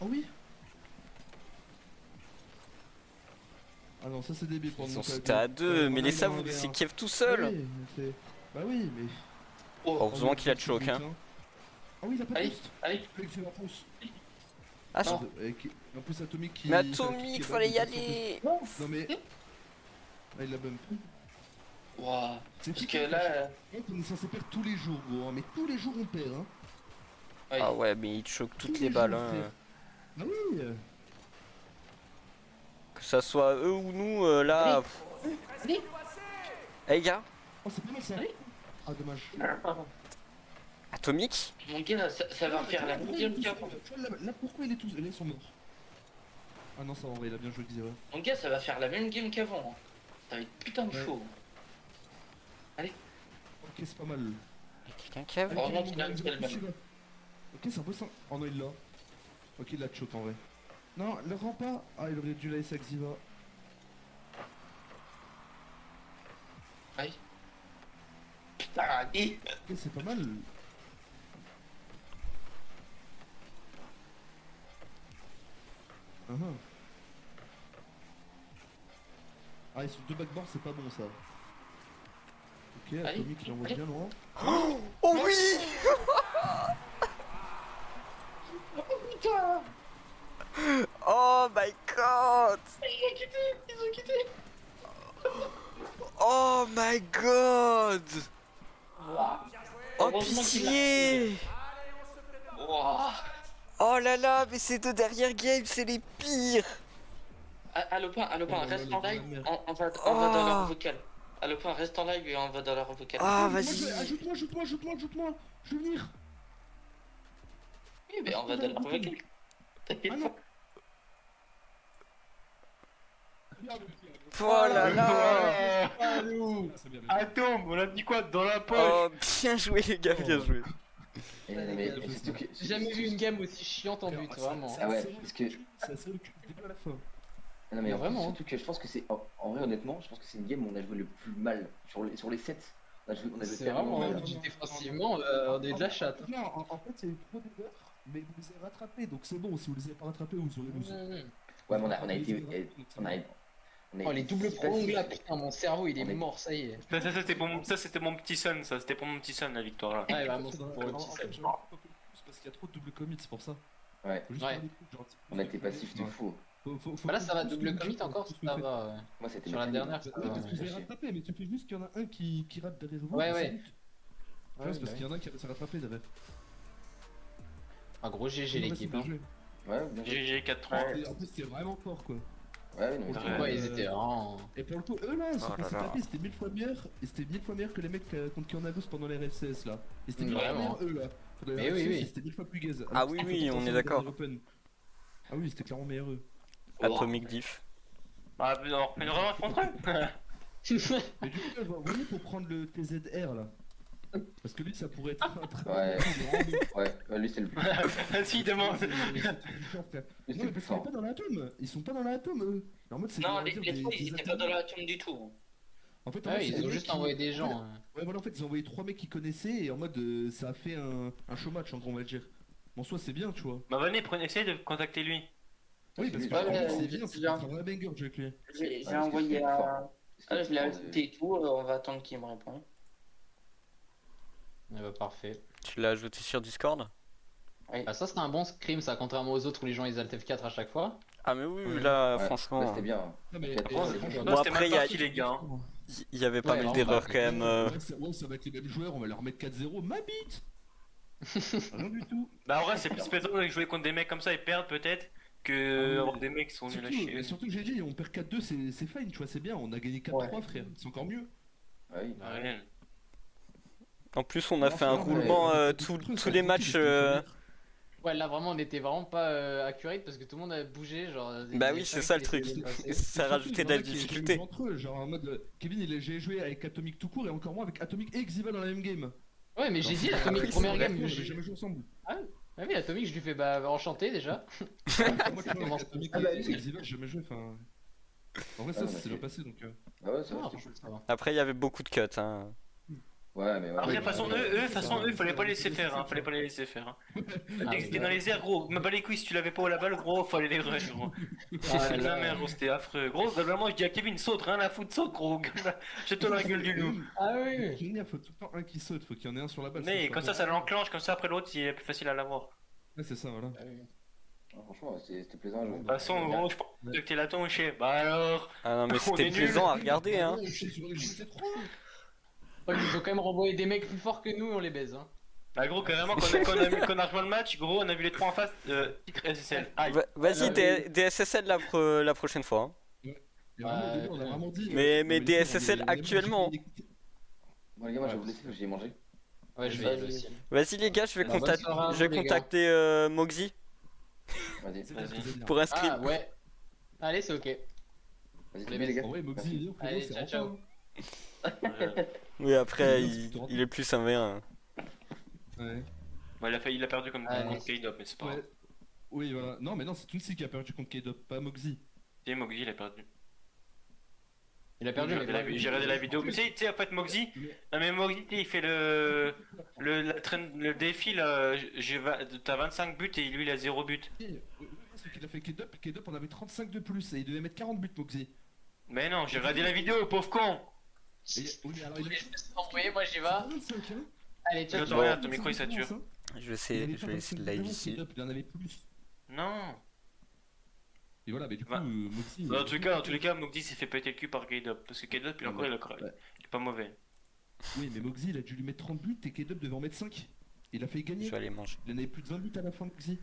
Oh oui. Ah non, ça c'est débile pour Ils nous. ont sauté à deux, mais les savons, c'est Kiev tout seul. Oui, mais bah oui, mais... Oh, Heureusement qu'il a de choc, hein. Ah oui, il a pas de allez, boost. allez. Il fait un pouce. Ah, Non. Un pouce atomique qui... mais Atomique, fallait y aller. Non mais... Ah, il l'a bump. Waouh. C'est Parce fou que qu'on là, on est censé perdre tous les jours, gros, hein, mais tous les jours on perd, hein. ouais. Ah ouais, mais il te choque toutes Tous les les balles, jours, hein. frère. Ah oui. Que ça soit eux ou nous, là. Allez. Eh les gars, Oh, c'est pas mal ça. Allez. Ah, dommage. Atomique? Mon gars, ça va faire la millième qu'avant. Là, pourquoi il est tous... Là, ils sont morts. Ah non, ça va, en vrai, il a bien joué, disait, ouais. Mon gars, ça va faire la même game qu'avant. Hein. Ça va être putain de Ouais. chaud. Ok, c'est pas mal. Y'a quelqu'un qui a vu? Heureusement Allez, qu'il a on un va skill pousser, même. là. Ok, c'est un peu ça. Oh non, il l'a. Ok, il l'a choke en vrai. Non, le rend pas. Ah, il aurait dû la laisser à Xiva. Aïe. Putain, allez. Ok, c'est pas mal. Ah ah. Ah, ils sont deux backboards, c'est pas bon ça. Ok, Allez, Atomic il envoie allez. bien loin. Oh oui! Oh my god! Ils ont quitté. Oh my god! Oh Heureusement qu'il l'a pitié! Waouh. Oh là là, mais ces deux dernières games, c'est les pires! Alopin, Oh, reste là, en la live, merde. on va Oh. dans leur vocal. Alopin, reste en live et on va dans leur vocal. Ah, Moi, vas-y! Ajoute-moi. Je veux venir. Oui, mais on va dans leur vocal. T'inquiète Ah pas. non. Oh là là! Atome, on a dit quoi? Dans la poche. Oh, bien joué les gars, bien joué! Mais surtout que... J'ai jamais vu une game aussi chiante en but, vraiment. Ah ouais, parce que... Ça se recule à la fin. Non mais en Vraiment, fait, hein. surtout que je pense que c'est... En vrai, honnêtement, je pense que c'est une game où on a joué le plus mal. Sur les 7, on a joué C'est tellement vraiment, mal. défensivement, on est de la chatte. Non, en fait, il y a eu trop d'erreurs. Mais vous les avez rattrapés, donc c'est bon, si vous les avez pas rattrapés, vous aurez losé. Ouais, mais on a été. On a Oh, les doubles si prolongues là, passif. putain, mon cerveau il est On est- mort, ça y est. Ça, c'était mon petit son, ça. C'était pour mon petit son, la victoire là. Ouais, vraiment, Faudra- c'est pour le en petit fait, sub. j'aurais pas compris plus parce qu'il y a trop de double commit, c'est pour ça. Ouais, Faut juste Ouais. faire des trucs, genre, on a été passif de fou. Faut Bah là, ça va, plus double que commit vous encore, faites. ça va. Ouais. Moi, c'était Sur la mécanique, dernière, hein. ça Ouais, va. parce que vous avez Chier. rattrapé, mais tu fais juste qu'il y en a un qui rate derrière vous. Ouais, et ouais. c'est but. Tu vois, Ouais, c'est parce bah qu'il y en a un qui a réussi à rattraper derrière. Ah, gros GG l'équipe. Hein. Ouais, bien joué. GG 4-3. Et en plus, c'était vraiment fort quoi. Ouais, non, mais Ouais, c'est Ouais, ils étaient vraiment. Et pour le coup, eux là, Oh ce qu'on là s'est là. tapé, c'était 1000 fois meilleur. Et c'était 1000 fois meilleur que les mecs contre qui on a vu pendant les RLCS là. Et c'était 1000 fois Vraiment. meilleur eux là. Pendant les Mais oui, RLCS, oui. C'était 1000 fois plus gaze. Ah oui, oui, on est d'accord. Ah oui, c'était clairement meilleur eux. Atomic Diff. Ah, alors, une revanche contre eux. Mais du coup, vous voyez pour prendre le TZR là. Parce que lui, ça pourrait être un très Ouais. bon Ouais, lui, c'est le plus. Vas-y, demande. C'est du genre, frère. Lui, Non, c'est mais le plus parce qu'ils sont fort. pas dans l'atome. Ils sont pas dans l'atome eux. En mode, c'est Non, on va les dire, trois, ils des étaient pas dans la tombe du tout. En fait, Ouais, c'est ils des ont mecs juste qui- envoyé des Ouais, gens. Ouais, voilà, en fait, ils ont envoyé 3 mecs qu'ils connaissaient et en mode ça a fait un show match, en gros, on va dire. En soi, c'est bien, tu vois. Bah, venez, essayez de contacter lui. Oui, parce que Ouais, ouais, c'est bien, c'est c'est bien. un vrai banger, de jouer avec lui. J'ai Ouais, envoyé c'était à. C'était Ah, je l'ai fort ajouté et tout, on va attendre qu'il me réponde. Ah bah parfait. Tu l'as ajouté sur Discord? Ah, ça, c'était un bon scrim, ça, contrairement aux autres où les gens ils alt F4 à chaque fois. Ah mais oui, Ouais. là, Ouais, franchement, là, c'était bien. Non, mais Franchement, c'est franchement, Non, Bon, c'était après, mal y a- parti, les gars. hein. il y avait pas Ouais, mal vraiment, d'erreurs bah, quand même. ouais, ça va être les mêmes joueurs, on va leur mettre 4-0. Ma bite Rien du tout. Bah, en vrai, c'est plus pétant de jouer contre des mecs comme ça et perdre peut-être que Ah, avoir des mecs qui sont nuls à chier. Surtout que j'ai dit, on perd 4-2, c'est fine, tu vois, c'est bien. On a gagné 4-3, frère. C'est encore mieux. Ouais, oui. Bah, Ouais. En plus, on a Non, fait un non, roulement mais- tous les matchs. Ouais, là vraiment on était vraiment pas accurate parce que tout le monde a bougé. Genre, Bah il y oui, avait c'est cinq ça le qui truc. essayaient de passer. Ça rajoutait de la difficulté. Entre eux, genre en mode Kevin, j'ai joué avec Atomic tout court et encore moins avec Atomic et Xiva dans la même game. Ouais, mais j'ai dit Atomic Oui, première c'est game. vrai, on j'ai- avait jamais joué ensemble. Ah oui, Atomic, je lui fais bah enchanté déjà. Moi, tu vois, avec Atomic Ah bah et oui. Xiva, j'ai jamais joué. Enfin, en vrai, Ah, ça, non, c'est mais bien passé donc. Ah ouais, ça va, Ah, c'était franchement, cool. ça va. Après, il y avait beaucoup de cuts. Hein. Ouais, mais ouais. Après, de Oui, toute façon, bah, eux, de toute c'est façon, ça. eux, fallait pas les laisser faire, hein. Fallait pas les laisser faire. Hein. Ah, Dès que t'es dans les airs, gros, me bats les couilles si tu l'avais pas au la balle, gros, fallait les rush, gros. Ah, C'est de la là. merde, gros, c'était affreux. Gros, globalement, je dis à Kevin, saute, rien à foutre, saute, gros. Jette-toi dans la gueule du loup. Ah oui. Il faut tout le temps un qui saute, faut qu'il y en ait un sur la balle. Mais sinon comme ça, ça l'enclenche, comme ça, après l'autre, il est plus facile à l'avoir. Ouais, c'est ça, voilà. Ah oui. Ah, franchement, c'était plaisant à jouer. De toute façon, gros, je pense que t'es là tonché. Bah alors. Ah non, mais On c'était est plaisant nuls. à regarder. Hein. Ouais, je suis sur le GT3. Ouais, il faut quand même renvoyer des mecs plus forts que nous, on les baise. Hein. Bah gros, carrément, quand on a rejoint le match, gros, on a vu les trois en face, titre SSL. Aïe. Vas-y, Ah, oui. DSSL la prochaine fois. Hein. Et vraiment, au début, on a vraiment dit. Mais non, les gars, DSSL les mecs, actuellement. Bon, les gars, moi, je vais vous laisser, parce que j'ai mangé. Ouais, je vais Vas-y. aussi. Vas-y les gars, je vais, Alors, bonne soirée à je vais vous, les gars. contacter Moxie Vas-y, C'est Vas-y. bien. pour un stream. Ah ouais. Allez, c'est ok. vas-y, les les gars. En vrai, Moxie, il est frérot, Allez, c'est ciao, rentable. Oui, après, Bien, c'est il est plus 1v1. Ouais. Ouais, il a perdu comme Allez. contre K-Dop, mais c'est pas grave. Ouais. Oui, voilà. Non, mais non, c'est Toonsi qui a perdu contre K-Dop, pas Moxie. Et Moxie, il a perdu. Il a perdu, mais J'ai regardé la vidéo. Mais tu sais, en fait, Moxie, non mais Moxie, il fait le défi là. T'as 25 buts et lui il a 0 but. Oui, c'est qu'il a fait K-Dop, K-Dop on avait 35 de plus et il devait mettre 40 buts, Moxie. Mais non, j'ai regardé la vidéo, pauvre con. Et, oui, alors il Je vais t'envoyer, moi j'y vais. 25, hein. Allez, ciao. J'entends ciao. rien, ton micro il sature. Je vais essayer de live ici. Il en avait plus. Non. Et voilà, mais du coup, Bah, Moxie. Dans tous les cas, Moxie s'est fait péter le cul par K-Dop. Parce que K-Dop, il est encore, Ouais. il est pas mauvais. Oui, mais Moxie, il a dû lui mettre 30 buts et K-Dop devait en mettre 5. Il a fait Je gagner. vais aller manger. Il en avait plus de 20 buts à la fin, Moxie.